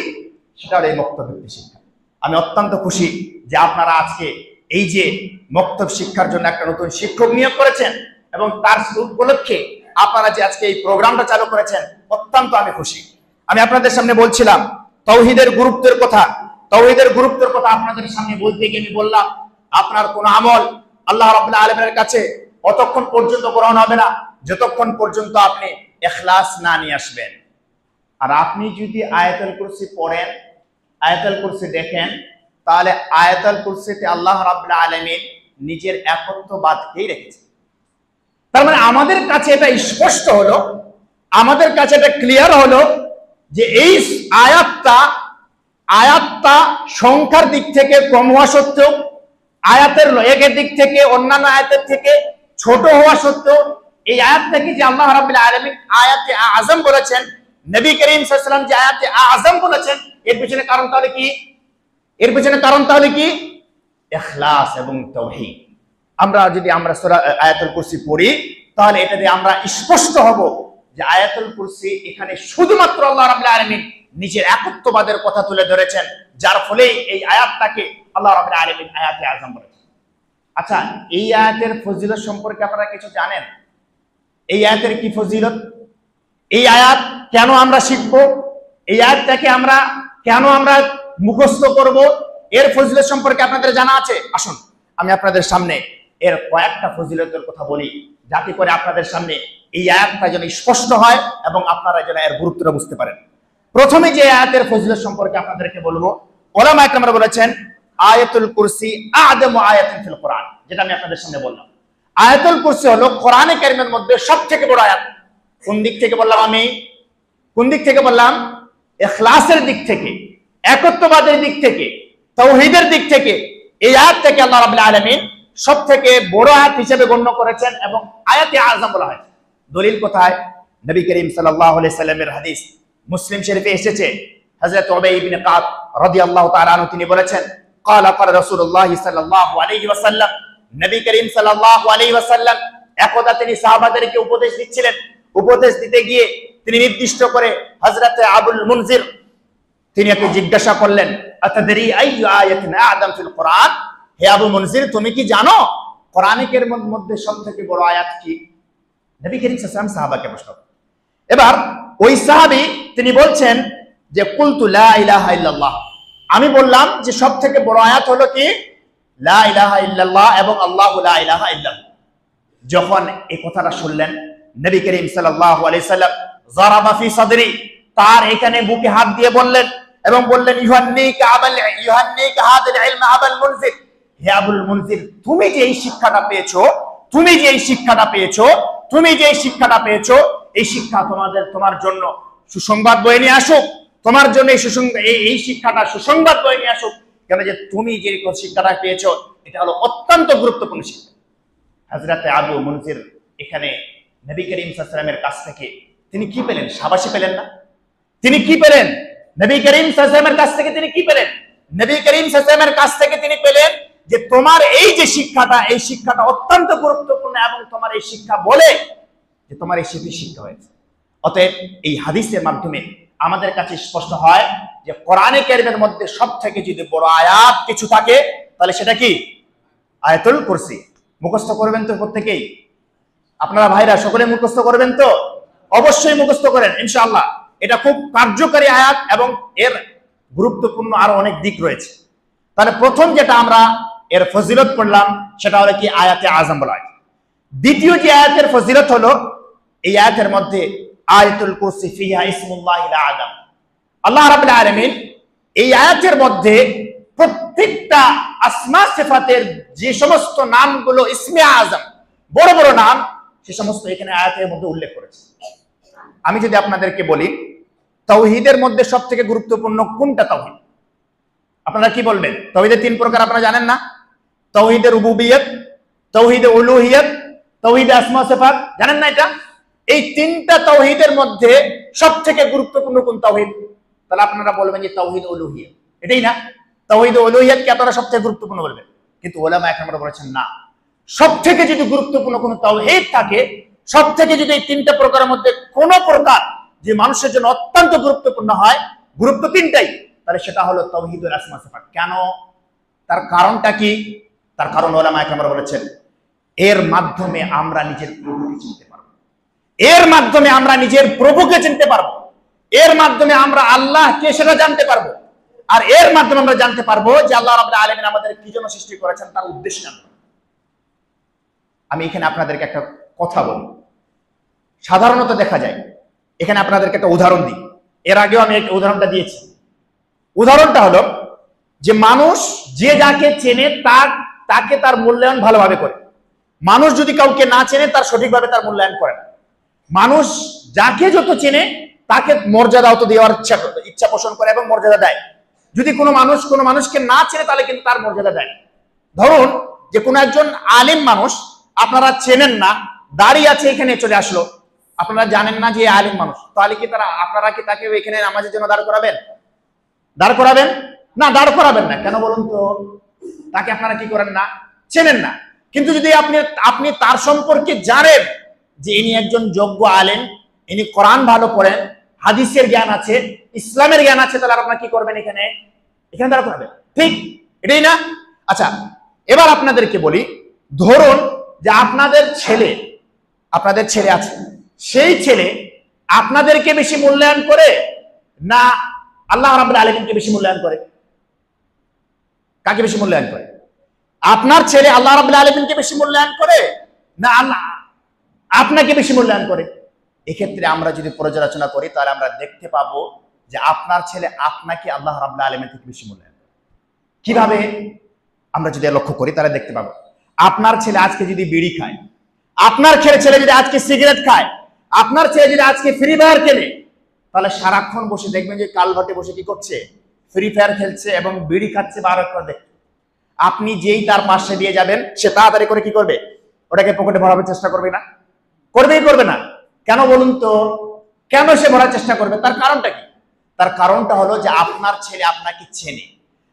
সেটা হলো এই মক্তব শিক্ষা। আমি অত্যন্ত খুশি যে আপনারা আজকে এই যে মক্তব শিক্ষার জন্য একটা নতুন শিক্ষক নিয়োগ করেছেন এবং তার উপলক্ষে আপনারা যে আজকে এই প্রোগ্রামটা চালু করেছেন, অত্যন্ত আমি খুশি। আমি আপনাদের সামনে বলছিলাম তাওহীদের গুরুত্বের কথা, তাওহীদের গুরুত্বের কথা আপনাদের সামনে বলতে গিয়ে আমি বললাম আপনার কোন আমল আল্লাহ রাব্বুল আলামিনের কাছে অতক্ষণ পর্যন্ত গ্রহণ হবে না যতক্ষণ পর্যন্ত আপনি ইখলাস না নিয়ে আসবেন। আর আপনি যদি আয়াতুল কুরসি পড়েন, আয়াতুল কুরসি দেখেন, তাহলে আয়াতুল কুরসিতে আল্লাহ রাব্বুল আলামিন নিজের একত্ববাদকেই রেখেছেন। তার মানে আমাদের কাছে এটা স্পষ্ট হলো, আমাদের কাছে এটা ক্লিয়ার হলো যে এই আয়াতটা সংখ্যার দিক থেকে কম হওয়া সত্ত্বেও, আয়াতের একের দিক থেকে অন্যান্য আয়াতের থেকে ছোট হওয়া সত্ত্বেও, এই আয়াতটাকে যে আল্লাহ রাব্বুল আলামিন আয়াতে আযম বলেছেন, নবী করিম সাল্লাল্লাহু আলাইহি ওয়াসাল্লাম যে আয়াতে আযম বলেছেন, এর পিছনে কারণ তাহলে কি? এর পিছনে কারণ তাহলে কি? ইখলাস এবং তাওহীদ। আমরা সূরা আয়াতুল কুরসি পড়ি, তাহলে এটা দিয়ে আমরা স্পষ্ট হব যে আয়াতুল কুরসি এখানে শুধুমাত্র আল্লাহ রাব্বুল আলামিন নিজের একত্ববাদের কথা তুলে ধরেছেন, যার ফলে এই আয়াতটাকে আল্লাহ রাব্বুল আলামিন আয়াতে আযম বলেছেন। আচ্ছা, এই আয়াতের ফজিলত সম্পর্কে আপনারা কিছু জানেন? এই আয়াতের কি ফজিলত? এই আয়াত কেন আমরা শিখব? এই আয়াতটাকে আমরা কেন মুখস্থ করব? এর ফজিলত সম্পর্কে আপনাদের জানা আছে? আসুন আমি আপনাদের সামনে এর কয়েকটা ফজিলতের কথা বলি, যাতে করে আপনাদের সামনে এই আয়াতটা যেন স্পষ্ট হয় এবং আপনারা যেন এর গুরুত্বটা বুঝতে পারেন। প্রথমে যে আয়াতের ফজিলত সম্পর্কে আপনাদেরকে বলবো, উলামা একরামরা বলেছেন আয়াতুল কুরসি আ'যামু আয়াতিন ফিল কোরআন, যেটা আমি আপনাদের সামনে বললাম। আয়াতুল কুরসি হলো কোরআনে কারীমের মধ্যে সবথেকে বড় আয়াত। কোন দিক থেকে বললাম আমি? কোন দিক থেকে বললাম? ইখলাসের দিক থেকে, একত্ববাদের দিক থেকে, তাওহীদের দিক থেকে এই আয়াতটাকে আল্লাহ রাব্বুল আলামিন সবথেকে বড় আয়াত হিসেবে গণ্য করেছেন এবং আয়াতে আযম বলা হয়। দলিল কোথায়? নবী করিম সাল্লাল্লাহু আলাইহি সাল্লামের হাদিস মুসলিম শরীফে এসেছে। হযরত উবাই ইবনে কাব রাদিয়াল্লাহু তাআলা আনহু তিনি বলেছেন, ক্বালা ক্বালা রাসূলুল্লাহ সাল্লাল্লাহু আলাইহি ওয়াসাল্লাম, নবী করিম সাল্লাল্লাহু আলাইহি ওয়াসাল্লাম একদা তিনি সাহাবাদেরকে উপদেশ দিচ্ছিলেন। উপদেশ দিতে গিয়ে তিনি নির্দিষ্ট করে হযরত আবুল মুনজির তিনি একে জিজ্ঞাসা করলেন, আতাদরি আইয়ু আয়াতিন আ'যাম ফিল কোরআন, হে আবু মুনজির তুমি কি জানো কোরআনের মধ্যে সবথেকে বড় আয়াত কি? নবী করিম সাল্লাল্লাহু আলাইহি ওয়াসাল্লাম সাহাবাকে প্রশ্ন। এবার ওই সাহাবী তিনি বলছেন যে কুলতু লা ইলাহা ইল্লাল্লাহ, আমি বললাম যে সবথেকে বড় আয়াত হলো কি? লা ইলাহা ইল্লাল্লাহ এবং আল্লাহু লা ইলাহা ইল্লাল্লাহ। যখন এই কথাটা শুনলেন নবী করিম সাল্লাল্লাহু আলাইহি সাল্লাম যারাবা ফি সাদরি, তার এখানে বুকে হাত দিয়ে বললেন এবং বললেন ইউহান্নিকা হাদাল ইলম আবুল মুনজির, হে আবুল মুনজির তুমি যে এই শিক্ষাটা পেয়েছো, এই শিক্ষা তোমার জন্য সুসংবাদ বয়ে নিয়ে আসুক, তোমার জন্য এই শিক্ষাটা সুসংবাদ বয়ে নিয়ে আসুক। কেন যে তুমি যে শিক্ষাটা পেয়েছো এটা হলো অত্যন্ত গুরুত্বপূর্ণ শিক্ষা। হযরত আবু মুনজির এখানে নবী করিম সাল্লাল্লাহু আলাইহি ওয়াসাল্লামের কাছ থেকে তিনি কি পেলেন? শাবাশি পেলেন না? তিনি কি পেলেন? নবী করিম সাল্লাল্লাহু আলাইহি ওয়াসাল্লামের কাছ থেকে তিনি কি পেলেন? নবী করিম সাল্লাল্লাহু আলাইহি ওয়াসাল্লামের কাছ থেকে তিনি পেলেন যে তোমার এই যে শিক্ষাটা, এই শিক্ষাটা অত্যন্ত গুরুত্বপূর্ণ এবং তোমার এই শিক্ষা বলে যে তোমার এই শিক্ষা হয়েছে। অতএব এই হাদিসের মাধ্যমে আমাদের কাছে স্পষ্ট হয় যে কোরআনে কারীমের মধ্যে সবথেকে যদি বড় আয়াত কিছু থাকে তাহলে সেটা কি? আয়াতুল কুরসি। মুখস্থ করবেন তো প্রত্যেকেই? আপনারা ভাইরা সকলে মুখস্থ করবেন তো? অবশ্যই মুখস্থ করেন ইনশাআল্লাহ। এটা খুব কার্যকারী আয়াত এবং এর গুরুত্বপূর্ণ আরো অনেক দিক রয়েছে। তাহলে প্রথম যেটা আমরা এর ফজিলত পড়লাম সেটা হলো কি? আয়াতে আযম বলা হয়। দ্বিতীয় যে আয়াতের ফজিলত হলো, এই আয়াতের মধ্যে আয়াতুল কুরসি ফিহা ইসমুল্লাহিল আযম। আল্লাহ রাব্বুল আলামিন এই আয়াতের মধ্যে প্রত্যেকটা আসমা সিফাতের যে সমস্ত নামগুলো ইসমে আযম, বড় বড় নাম, সে সমস্ত এখানে আয়াতের মধ্যে উল্লেখ করেছে। আমি যদি আপনাদেরকে বলি তাওহীদের মধ্যে সবথেকে গুরুত্বপূর্ণ কোনটা তাওহীদ, আপনারা কি বলবেন? তাওহীদের 3 প্রকার আপনারা জানেন না? তাওহীদে রুবুবিয়ত, তাওহীদে উলুহিয়ত, তাওহীদ আসমা ওয়া সিফাত, জানেন না এটা? এই তিনটা তাওহীদের মধ্যে সবথেকে গুরুত্বপূর্ণ কোন তাওহীদ? তাহলে আপনারা বলবেন যে তাওহীদ উলুহিয়্যাত, এটাই না? তাওহীদ উলুহিয়্যাত কে আপনারা সবথেকে গুরুত্বপূর্ণ বলবেন, কিন্তু উলামা একরামরা বলেছেন না, সবথেকে যদি গুরুত্বপূর্ণ কোন তাওহীদ থাকে, সবথেকে যদি এই তিনটা প্রকারের মধ্যে কোন প্রকার যে মানুষের জন্য অত্যন্ত গুরুত্বপূর্ণ হয়, গুরুত্ব তিনটাই, তাহলে সেটা হলো তাওহীদুল আসমা ওয়া সিফাত। কেন? তার কারণটা কি? তার কারণ উলামা একরামরা বলেছেন, এর মাধ্যমে আমরা নিজের প্রভুকে চিনতে পারবো, এর মাধ্যমে আমরা নিজের প্রভুকে চিনতে পারবো, এর মাধ্যমে আমরা আল্লাহকে সেটা জানতে পারবো, আর এর মাধ্যমে আমরা জানতে পারবো যে আল্লাহ রাব্বুল আলামিন আমাদের কি জন্য সৃষ্টি করেছেন, তার উদ্দেশ্য জানবো। আমি এখানে আপনাদেরকে একটা কথা বলি, সাধারণত দেখা যায়, এখানে আপনাদেরকে একটা উদাহরণ দিই, এর আগেও আমি একটা উদাহরণটা দিয়েছি। উদাহরণটা হলো যে মানুষ যে যাকে চেনে তাকে তার মূল্যায়ন ভালোভাবে করে, মানুষ যদি কাউকে না চেনে তার সঠিকভাবে তার মূল্যায়ন করে না। মানুষ যাকে যত চেনে তাকে মর্যাদা অত দেওয়ার ইচ্ছা পোষণ করে এবং মর্যাদা দেয়। যদি কোনো মানুষকে না চেনে তাহলে কিন্তু তার মর্যাদা দেয়। ধরুন যে কোনো একজন আলেম মানুষ আপনারা চেনেন না, দাঁড়িয়ে আছে, এখানে চলে আসলো, আপনারা জানেন না যে আলেম মানুষ, তাহলে কি আপনারা কি তাকে এখানে নামাজের জন্য দাঁড় করাবেন? দাঁড় করাবেন না? দাঁড় করাবেন না। কেন বলুন তো? তাকে আপনারা কি করেন না, চেনেন না। কিন্তু যদি আপনি তার সম্পর্কে জানেন যে ইনি একজন যোগ্য আলেম, ইনি কোরআন ভালো পড়েন, হাদিসের জ্ঞান আছে, ইসলামের জ্ঞান আছে, তাহলে আপনারা কি করবেন? এখানে দাঁড় করাবেন। ঠিক এটাই না? আচ্ছা, এবার আপনাদেরকে বলি, ধরুন যে আপনাদের ছেলে আছে, সেই ছেলে আপনাদেরকে বেশি মূল্যায়ন করে না আল্লাহ রাব্বুল আলামিনকে বেশি মূল্যায়ন করে? কাকে বেশি মূল্যায়ন করে? আপনার ছেলে আল্লাহ রাব্বুল আলামিনকে বেশি মূল্যায়ন করে না আল্লাহ আপনাকে বেশি মূল্যায়ন করে? এক্ষেত্রে আমরা যদি পর্যালোচনা করি তাহলে আমরা দেখতে পাবো যে আপনার ছেলে আপনাকে আল্লাহ রাব্বুল আলামিন থেকে বেশি মূল্যায়ন করে। কিভাবে? আমরা যদি লক্ষ্য করি তাহলে দেখতে পাবো, আপনার ছেলে আজকে যদি বিড়ি খায়, আপনার ছেলে যদি আজকে সিগারেট খায়, আপনার ছেলে যদি আজকে ফ্রি ফায়ার খেলে, তাহলে সারাক্ষণ বসে দেখবেন যে কালভার্টে বসে কি করছে? ফ্রি ফায়ার খেলছে এবং বিড়ি খাচ্ছে, বারবার করে দেখতে। আপনি যেই তার পাশে দিয়ে যাবেন, সে তাড়াতাড়ি করে কি করবে? ওটাকে পকেটে ভরাবার চেষ্টা করবে না? করবে না? কেন বলুন তো? কেন সে ভরার চেষ্টা করবে? তার কারণটা কি? তার কারণটা হলো যে আপনার ছেলে আপনাকে চেনে,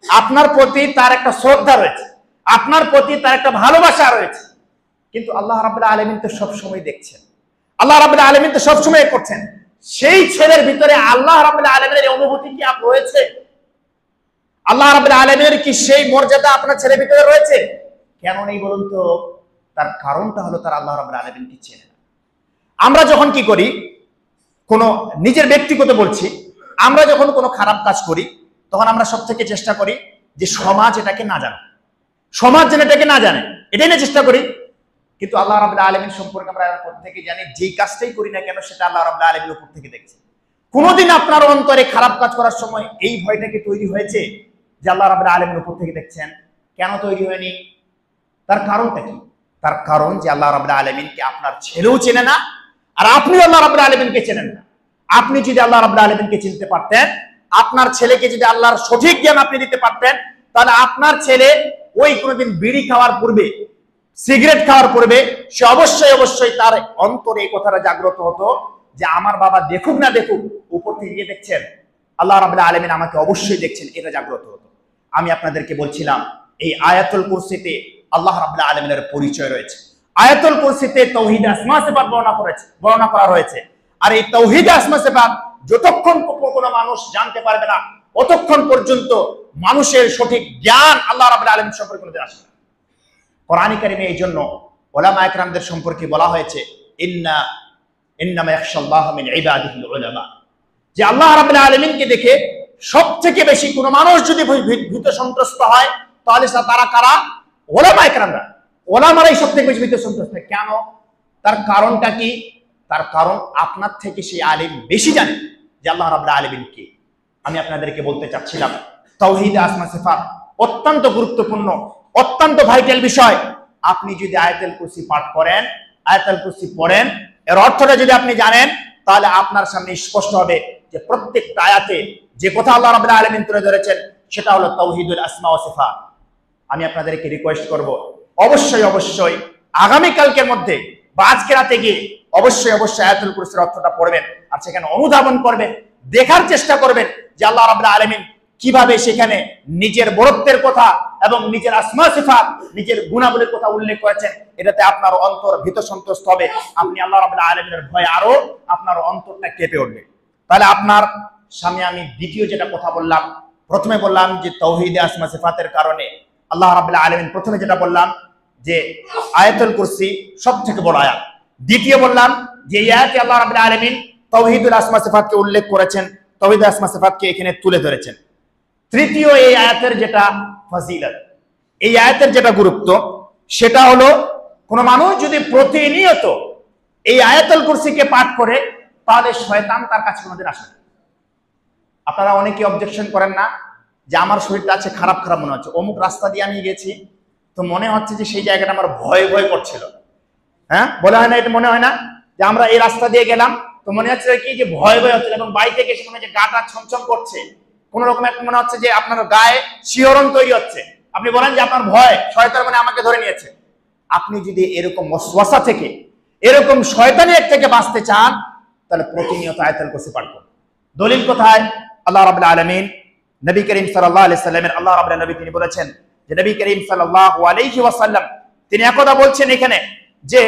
আপনার প্রতি তার একটা শ্রদ্ধা রয়েছে, আপনার প্রতি তার একটা ভালোবাসা রয়েছে। কিন্তু আল্লাহ রাব্বুল আলামিন তো সবসময় দেখছেন, আল্লাহ রাব্বুল আলামিন তো সবসময় করছেন। সেই ছেলের ভিতরে আল্লাহ রাব্বুল আলামিনের অনুভূতি কি রয়েছে? আল্লাহ রাব্বুল আলামিনের কি সেই মর্যাদা আপনার ছেলের ভিতরে রয়েছে? কেন নেই বলুন তো? তার কারণটা হলো তার আল্লাহ রাব্বুল আলামিনকে চেনে না। আমরা যখন কি করি, কোনো নিজের ব্যক্তিগত বলছি, আমরা যখন কোনো খারাপ কাজ করি তখন আমরা সব থেকে চেষ্টা করি যে সমাজ এটাকে না জানে, সমাজ যেন এটাকে না জানে, এটাই না চেষ্টা করি। কিন্তু আল্লাহ রাব্বুল আলামিন সম্পর্কে আমরা প্রত্যেকে জানি, যেই কাজটাই করি না কেন সেটা আল্লাহ রাব্বুল আলামিনের উপর থেকে দেখছি। কোনোদিন আপনার অন্তরে খারাপ কাজ করার সময় এই ভয়টা কি তৈরি হয়েছে যে আল্লাহ রাব্বুল আলামিনের উপর থেকে দেখছেন? কেন তৈরি হয়নি? তার কারণটা কি? তার কারণ যে আল্লাহ রাব্বুল আলামিনকে আপনার ছেলেও চেনে না, আর আপনি আল্লাহ রাব্বুল আলামিনকে চেনেন না। আপনি যদি আল্লাহ রাব্বুল আলামিনকে চিনতে পারতেন, আপনার ছেলেকে যদি আল্লাহর সঠিক জ্ঞান আপনি দিতে পারতেন, তাহলে আপনার ছেলে ওই কোনোদিন বিড়ি খাওয়ার পূর্বে, সিগারেট খাওয়ার পূর্বে সে অবশ্যই তার অন্তরে এই কথাটা জাগ্রত হতো যে আমার বাবা দেখুক না দেখুক, উপর থেকে গিয়ে দেখছেন, আল্লাহ রাব্বুল আলামিন আমাকে অবশ্যই দেখছেন, এটা জাগ্রত হতো। আমি আপনাদেরকে বলছিলাম এই আয়াতুল কুরসিতে আল্লাহ রাব্বুল আলামিনের পরিচয় রয়েছে। আয়াতুল কুরসিতে তাওহীদ আসমা সিফাত বর্ণনা করা হয়েছে। আর এই তাওহীদ আসমা সিফাত যতক্ষণ কোনো মানুষ জানতে পারবে না, ততক্ষণ পর্যন্ত মানুষের সঠিক জ্ঞান আল্লাহ রাব্বুল আলামিন সম্পর্কে কোনোদিন আসবে না। কোরআন কারীমে এই জন্য উলামা ইকরামদের সম্পর্কে বলা হয়েছে ইন্নামা ইয়াখশাল্লাহা মিন ইবাদিহিল উলামা, যে আল্লাহ রাব্বুল আলামিনকে দেখে সবথেকে বেশি কোনো মানুষ যদি ভীত সন্ত্রস্ত হয় তাহলে তারা কারা? উলামা ইকরামরা। উলামারাই সবথেকে বেশি ভীত সন্ত্রস্ত। কেন? তার কারণটা কি? তার কারণ আপনার থেকে সেই আলেম বেশি জানে যে আল্লাহ রাব্বুল আলামিন কে। আমি আপনাদেরকে বলতে চাচ্ছিলাম তাওহীদ আসমা সিফাত অত্যন্ত গুরুত্বপূর্ণ, অত্যন্ত ভাইটাল বিষয়। আপনি যদি আয়াতুল কুরসি পাঠ করেন, আয়াতুল কুরসি পড়েন, এর অর্থটা যদি আপনি জানেন, তাহলে আপনার সামনে স্পষ্ট হবে যে প্রত্যেকটা আয়াতে যে কথা আল্লাহ রাব্বুল আলামিন তুলে ধরেছেন সেটা হলো তাওহীদুল আসমা ওয়া সিফাত। আমি আপনাদেরকে রিকোয়েস্ট করব, অবশ্যই আগামী কালকের মধ্যে বা আজকে রাতে গিয়ে অবশ্যই অবশ্যই আয়াতুল কুরসির অর্থটা পড়বেন আর সেখানে অনুধাবন করবেন, দেখার চেষ্টা করবেন যে আল্লাহ রাব্বুল আলামিন কিভাবে সেখানে নিজের বড়ত্বের কথা এবং নিজের আসমা সিফাত, নিজের গুণাবলীর কথা উল্লেখ করেছেন। এটাতে আপনার অন্তর ভীত সন্তুষ্ট হবে, আপনি আল্লাহ রাব্বুল আলামিনের ভয়ে আরো আপনার অন্তরটা কেঁপে উঠবে। তাহলে আপনার সামনে আমি দ্বিতীয় যেটা কথা বললাম, প্রথমে বললাম যে তাওহীদে আসমা সিফাতের কারণে আল্লাহ রাব্বুল আলামিন, প্রথমে যেটা বললাম যে আয়াতুল কুরসি সবথেকে বড় আয়াত। দ্বিতীয় বললাম যে এই আয়াতে আল্লাহ রাব্বুল আলামিন তাওহীদুল আসমা সিফাতকে উল্লেখ করেছেন, তাওহীদুল আসমা সিফাতকে এখানে তুলে ধরেছেন। তৃতীয় এই আয়াতের যেটা ফজিলত, এই আয়াতের যেটা গুরুত্ব, সেটা হলো কোন মানুষ যদি প্রতিনিয়ত এই আয়াতুল কুরসিকে পাঠ করে তাহলে শয়তান তার কাছে কোনোদিন আসে না। আপনারা অনেকে অবজেকশন করেন না যে আমার শরীরটা আছে খারাপ খারাপ মনে হচ্ছে, অমুক রাস্তা দিয়ে আমি গেছি তো মনে হচ্ছে যে সেই জায়গাটা আমার ভয় ভয় করছিল। হ্যাঁ, বলে হয় না, এটা মনে হয় না যে আমরা এই রাস্তা দিয়ে গেলাম তো মনে হচ্ছে কি যে ভয় ভয় হচ্ছিল, এবং বাড়ি থেকে এসে মনে হচ্ছে গাটা ছমছম করছে, কোন রকম একটা মনে হচ্ছে যে আপনার গায়ে শিহরণ তৈরি হচ্ছে। আপনি বলেন যে আপনার ভয়, শয়তান মানে আমাকে ধরে নিয়েছে। আপনি যদি এরকম ওয়াসওয়াসা থেকে, এরকম শয়তানিয়ত থেকে বাঁচতে চান তাহলে প্রতিনিয়ত আয়াতুল কুরসি পাঠ করুন। দলিল কোথায়? আল্লাহ রাব্বুল আলামিন নবী করিম সাল্লাল্লাহু আলাইহি সাল্লামের, আল্লাহ রাব্বুল নবী তিনি বলেছেন যে নবী করিম সাল্লাল্লাহু আলাইহি ওয়াসাল্লাম তিনি একদা বলছেন এখানে যে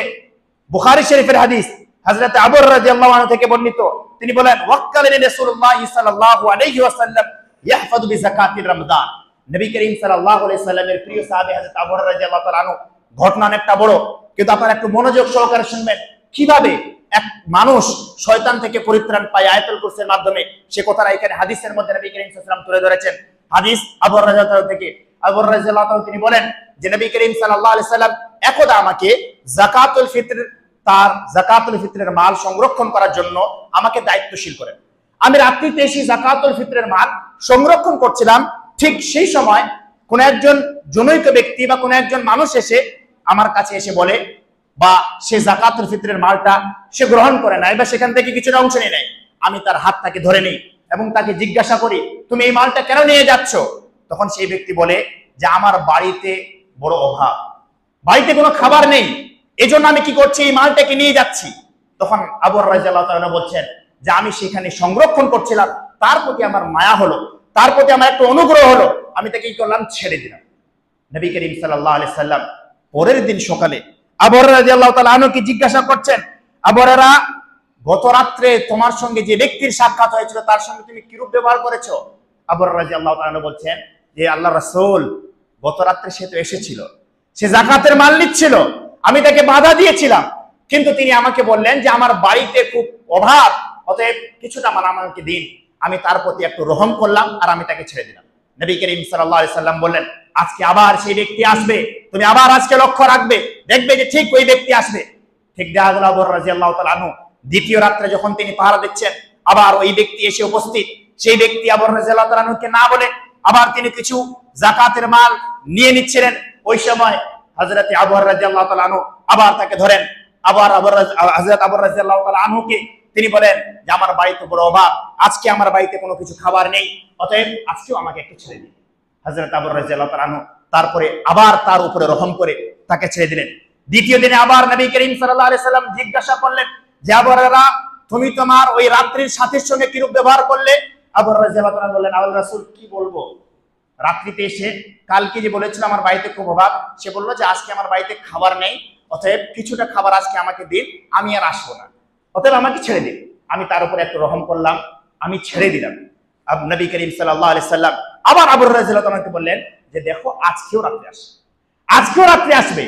বুখারী শরীফের হাদিস হযরত আবু হুরায়রা রাদিয়াল্লাহু আনহু থেকে বর্ণিত, তিনি বলেন ওয়াক্কালানি রাসূলুল্লাহ সাল্লাল্লাহু আলাইহি ওয়াসাল্লাম ইয়াহফাযু বিযাকাতির রমাদান। নবী করিম সাল্লাল্লাহু আলাইহি সাল্লামের প্রিয় সাহাবী হযরত আবু হুরায়রা রাদিয়াল্লাহু তাআলা আনহু, ঘটনা অনেকটা বড় কিন্তু আপনারা একটু মনোযোগ সহকারে শুনবেন কিভাবে এক মানুষ শয়তান থেকে পরিত্রাণ পায় আয়াতুল কুরসির মাধ্যমে। সে কথাটা এখানে হাদিসের মধ্যে নবী করিম সাল্লাল্লাহু আলাইহি ওয়াসাল্লাম তুলে ধরেছেন। হাদিস আবু হুরায়রা রাদিয়াল্লাহু থেকে, আবু হুরায়রা রাদিয়াল্লাহু তাআলা তিনি বলেন যে নবী করিম সাল্লাল্লাহু আলাইহি ওয়াসাল্লাম একদা আমাকে যাকাতুল ফিতর, তার যাকাতুল ফিতরের মাল সংরক্ষণ করার জন্য আমাকে দায়িত্বশীল করেন। আমি রাত্রিতে এসে যাকাতুল ফিতরের মাল সংরক্ষণ করছিলাম, ঠিক সেই সময় কোন একজন জনৈক ব্যক্তি বা কোন একজন মানুষ এসে আমার কাছে এসে বলে, বা সে যাকাতুল ফিতরের মালটা সে গ্রহণ করে নাই বা সেখান থেকে কিছুটা অংশ নিয়ে নেয়। আমি তার হাতটাকে ধরে নিই এবং তাকে জিজ্ঞাসা করি, তুমি এই মালটা কেন নিয়ে যাচ্ছ? তখন সেই ব্যক্তি বলে যে আমার বাড়িতে বড় অভাব, বাড়িতে কোনো খাবার নেই, এজন্য আমি কি করছি, এই মালটাকে নিয়ে যাচ্ছি। তখন আবু হুরায়রা রাদিয়াল্লাহু তাআলা বলছেন যে আমি সেখানে সংরক্ষণ করছিলাম, তার প্রতি আমার মায়া হলো, তার প্রতি আমার একটু অনুগ্রহ হলো, আমি তাকে কি করলাম, ছেড়ে দিলাম। নবী করিম সাল্লাল্লাহু আলাইহি সাল্লাম পরের দিন সকালে আবু হুরায়রা রাদিয়াল্লাহু তাআলা আনহুকে জিজ্ঞাসা করছেন, আবু হুরায়রা, গত রাত্রে তোমার সঙ্গে যে ব্যক্তির সাক্ষাৎ হয়েছিল তার সঙ্গে তুমি কিরূপ ব্যবহার করেছো? আবু হুরায়রা রাদিয়াল্লাহু তাআলা আনহু বলছেন যে আল্লাহর রাসূল, গত রাত্রে সে তো এসেছিল, সে যাকাতের মাল নিচ্ছিল, আমি তাকে বাধা দিয়েছিলাম, কিন্তু তিনি আমাকে বললেন যে আমার বাড়িতে খুব অভাব, অতএব কিছুটা মাল আমাকে দিন। আমি তার প্রতি একটু রহম করলাম আর আমি তাকে ছেড়ে দিলাম। নবী করিম সাল্লাল্লাহু আলাইহি সাল্লাম বললেন, আজকে আবার সেই ব্যক্তি আসবে, তুমি আবার আজকে লক্ষ্য রাখবে, দেখবে যে ঠিক ওই ব্যক্তি আসবে। ঠিক দেখা গেল আবু হুরায়রা রাদিয়াল্লাহু তাআলা আনহু দ্বিতীয় রাত্রে যখন তিনি পাহারা দিচ্ছেন, আবার ওই ব্যক্তি এসে উপস্থিত। সেই ব্যক্তি আবু হুরায়রা রাদিয়াল্লাহু তাআলা আনহুকে না বলে আবার তিনি কিছু যাকাতের মাল নিয়ে নিচ্ছিলেন। ওই সময় হযরত আবু হুরায়রা রাদিয়াল্লাহু তাআলা আনহু আবার তাকে ধরেন, আবার হযরত আবু হুরায়রা রাদিয়াল্লাহু তাআলা আনহুকে তিনি বলেন যে আমার বাড়িতে বড় অভাব, আজকে আমার বাড়িতে কোনো কিছু খাবার নেই, অতএব আজকেও আমাকে একটু ছেড়ে দিন। হযরত আবু হুরায়রা রাদিয়াল্লাহু তাআলা আনহু তারপরে আবার তার উপরে রহম করে তাকে ছেড়ে দিলেন। দ্বিতীয় দিনে আবার নবী করিম সাল্লাল্লাহু আলাইহি সাল্লাম জিজ্ঞাসা করলেন যে আবু হুরায়রা, তুমি তোমার ওই রাত্রির সাথীর সঙ্গে কিরূপ ব্যবহার করলে? আবু হুরায়রা রাদিয়াল্লাহু তাআলা বললেন, আল্লাহর রাসূল, কি বলবো, রাত্রিতে এসে কালকে যে বলেছিল আমার বাড়িতে খুব অভাব, সে বললো যে আজকে আমার বাড়িতে খাবার নেই, অতএব কিছুটা খাবার আজকে আমাকে দিন, আমি আর আসবো না, অতএব আমাকে ছেড়ে দিন। আমি তার উপরে একটু রহম করলাম, আমি ছেড়ে দিলাম। নবী করিম সাল্লাল্লাহু আলাইহি সাল্লাম আবার আবু হুরায়রা রাদিয়াল্লাহু তাআলাকে বললেন যে দেখো আজকেও রাত্রে আসবে, আজকেও রাত্রে আসবে।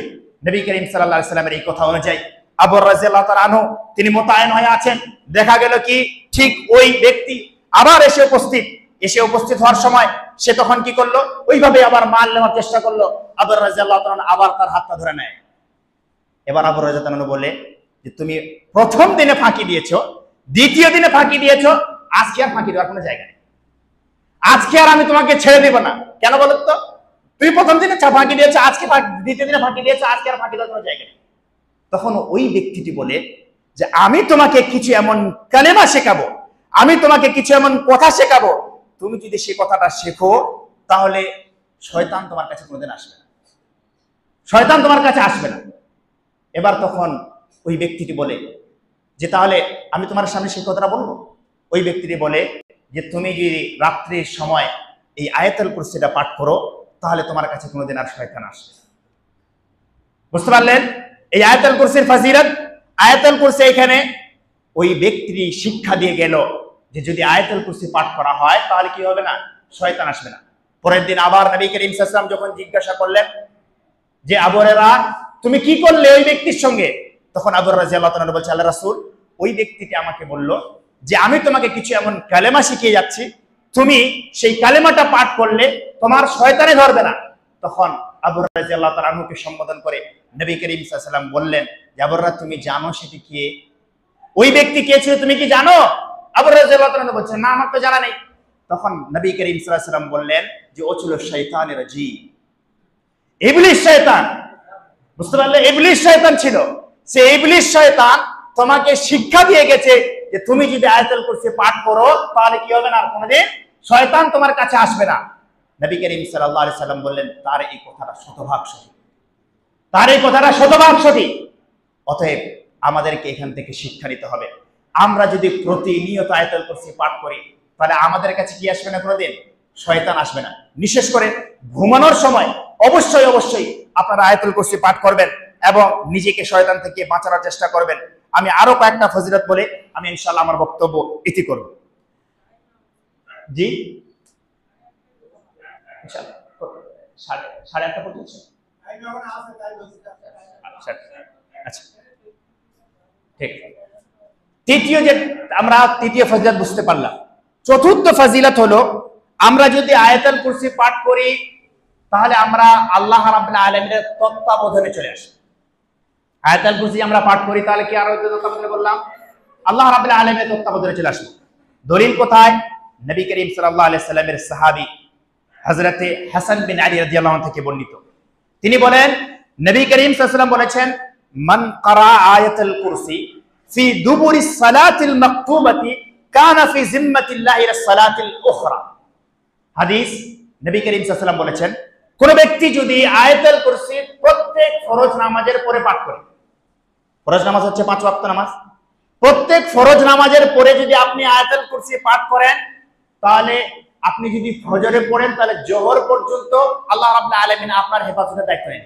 নবী করিম সাল্লাল্লাহু আলাইহি সাল্লামের এই কথা অনুযায়ী আবু হুরায়রা রাদিয়াল্লাহু তাআলা আনহু তিনি মোতায়েন হয়ে আছেন। দেখা গেল কি ঠিক ওই ব্যক্তি আবার এসে উপস্থিত হওয়ার সময় সে তখন কি করলো, ওইভাবে আবার মাল নেওয়ার চেষ্টা করলো। আবু হুরায়রা রাদিয়াল্লাহু তাআলা আবার তার হাতটা ধরে নেয়। এবার আবু হুরায়রা রাদিয়াল্লাহু তাআলা বলে যে তুমি প্রথম দিনে ফাঁকি দিয়েছো, দ্বিতীয় দিনে ফাঁকি দিয়েছো, আজকে আর ফাঁকি দেওয়ার কোনো জায়গা নেই, আজকে আর আমি তোমাকে ছেড়ে দিব না। কেন বলো তো? তুই প্রথম দিনে ফাঁকি দিয়েছো, আজকে দ্বিতীয় দিনে ফাঁকি দিয়েছো, আজকে আর ফাঁকি দেওয়ার কোনো জায়গা নেই। তখন ওই ব্যক্তিটি বলে যে আমি তোমাকে কিছু এমন কালেমা শেখাবো, আমি তোমাকে কিছু এমন কথা শেখাবো, তুমি যদি সে কথাটা শেখো তাহলে শয়তান তোমার কাছে কোনোদিন আসবে না, শয়তান তোমার কাছে আসবে না। এবার তখন ওই ব্যক্তিটি বলে যে তাহলে আমি তোমার সামনে সেই কথাটা বলবো। ওই ব্যক্তিটি বলে যে তুমি যদি রাত্রির সময় এই আয়াতুল কুরসিটা পাঠ করো তাহলে তোমার কাছে কোনোদিন আর শয়তান আসবে না। বুঝতে পারলেন এই আয়াতুল কুরসির ফজিলত? আয়াতুল কুরসি এখানে ওই ব্যক্তি শিক্ষা দিয়ে গেল যে যদি আয়াতুল কুরসি পাঠ করা হয় তাহলে কি হবে না, শয়তান আসবে না। পরের দিন আবার নবী করিম সাল্লাল্লাহু আলাইহি ওয়াসাল্লাম যখন জিজ্ঞাসা করলেন যে আবু হুরায়রা তুমি কি করলে ওই ব্যক্তির সঙ্গে, তখন আবু হুরায়রা রাদিয়াল্লাহু তাআলা বলছে আল্লাহ রাসূল ওই ব্যক্তিটি আমাকে বলল যে আমি তোমাকে কিছু এমন কালেমা শিখিয়ে যাচ্ছি, তুমি সেই কালেমাটা পাঠ করলে তোমার শয়তানে ধরবে না। তখন আবু হুরায়রা রাদিয়াল্লাহু তাআলা আনহুকে সম্বোধন করে নবী করিম সাল্লাল্লাহু আলাইহি ওয়াসাল্লাম বললেন যে আবু হুরায়রা তুমি জানো সেটি কে, ওই ব্যক্তি কে ছিল তুমি কি জানো? আবু হুরায়রা রাদিয়াল্লাহু তাআলা বলছেন না আমার তো জানা নেই। তখন নবী করিম সাল্লাল্লাহু আলাইহি ওয়াসাল্লাম বললেন যে ও ছিল শয়তানের রাজিম, ইবলিস শয়তান। বুঝতে পারলে ইবলিস শয়তান ছিল। সে ইবলিস শয়তান তোমাকে শিক্ষা দিয়ে গেছে যে তুমি যদি আয়াতুল কুরসি পাঠ করো তাহলে কি হবে না, আর কোনোদিন শয়তান তোমার কাছে আসবে না। নবী করিম সাল্লাল্লাহু আলাইহি ওয়াসাল্লাম বললেন তার এই কথাটা শতভাগ সঠিক, তার এই কথাটা শতভাগ সঠিক। অতএব আমাদেরকে এখান থেকে শিক্ষা নিতে হবে, আমরা যদি প্রতিনিয়ত আয়াতুল কুরসি পাঠ করি তাহলে আমাদের কাছে কি আসবে না, কোনোদিন শয়তান আসবে না। বিশেষ করে ঘুমানোর সময় অবশ্যই অবশ্যই আপনারা আয়াতুল কুরসি পাঠ করবেন এবং নিজেকে শয়তান থেকে বাঁচানোর চেষ্টা করবেন। আমি আরো কয়েকটা ফজিলত বলে আমি ইনশাআল্লাহ আমার বক্তব্য ইতি করব। জি ইনশাআল্লাহ 8:30 পর্যন্ত। আচ্ছা ঠিক। তৃতীয় ফজিলত বুঝতে পারলাম। চতুর্থ ফজিলত হলো আমরা যদি আয়াতুল কুরসি পাঠ করি তাহলে আমরা আল্লাহ রাব্বুল আলামিনের তত্ত্বাবধানে চলে আসি। আয়াতুল কুরসি আমরা পাঠ করি তাহলে কি আর আমরা বললাম আল্লাহ রাব্বুল আলামিনের তত্ত্বাবধানে চলে আসবো। দলিল কোথায়? নবী করিম সাল্লাল্লাহু আলাইহি সাল্লামের সাহাবী হযরতে হাসান বিন আলী রাদিয়াল্লাহু আনহু থেকে বর্ণিত, তিনি বলেন নবী করিম সাল্লাল্লাহু আলাইহি ওয়াসাল্লাম বলেছেন মান ক্বারা আয়াতুল কুরসি ফি দুবুরিস সালাতিল মাকতুবাতি কানা ফি জিম্মাতিল্লাহি ইলা সালাতিল উখরা। হাদিস, নবী করিম সাল্লাল্লাহু আলাইহি ওয়াসাল্লাম বলেছেন কোন ব্যক্তি যদি আয়াতুল কুরসি প্রত্যেক ফরজ নামাজের পরে পাঠ করে, ফরজ নামাজ হচ্ছে 5 ওয়াক্ত নামাজ, প্রত্যেক ফরজ নামাজের পরে যদি আপনি আয়াতুল কুরসি পাঠ করেন তাহলে আপনি যদি ফজরে পড়েন তাহলে জোহর পর্যন্ত আল্লাহ রাব্বুল আলামিন আপনার হেফাজতের দায়িত্ব নেন।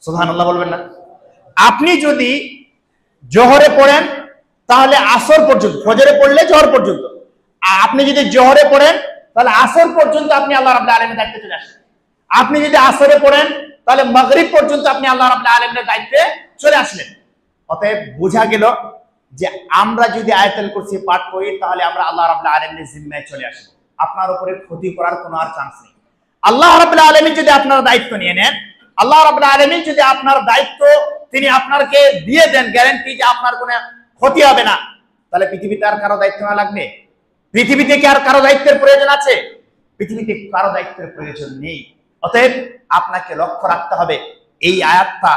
সুবহানাল্লাহ বলবেন না? আপনি যদি জোহরে পড়েন তাহলে আসর পর্যন্ত, ফজরে পড়লে জোহর পর্যন্ত, আপনি যদি জোহরে পড়েন তাহলে আসর পর্যন্ত আপনি আল্লাহ রাব্বুল আলামিনের দায়িত্বে চলে আসেন। আপনি যদি আসরে পড়েন তাহলে মাগরিব পর্যন্ত আপনি আল্লাহ রাব্বুল আলামিনের দায়িত্বে চলে আসলেন। অতএব বোঝা গেল যে আমরা যদি আয়াতুল কুরসি পাঠ করি তাহলে আমরা আল্লাহ রাব্বুল আলামিনের জিম্মায় চলে আসব। আপনার উপরে ক্ষতি করার কোনো আর চান্স নেই। আল্লাহ রাব্বুল আলামিন যদি আপনার দায়িত্ব নিয়ে নেন, আল্লাহ রাব্বুল আলামিন যদি আপনার দায়িত্ব তিনি আপনাকে দিয়ে দেন, গ্যারান্টি যে আপনার কোনো ক্ষতি হবে না, তাহলে পৃথিবীতে আর কারো দায়িত্ব না লাগবে? পৃথিবীতে কি আর কারো দায়িত্বের প্রয়োজন আছে? পৃথিবীতে কারো দায়িত্বের প্রয়োজন নেই। অতএব আপনাকে লক্ষ্য রাখতে হবে এই আয়াতটা,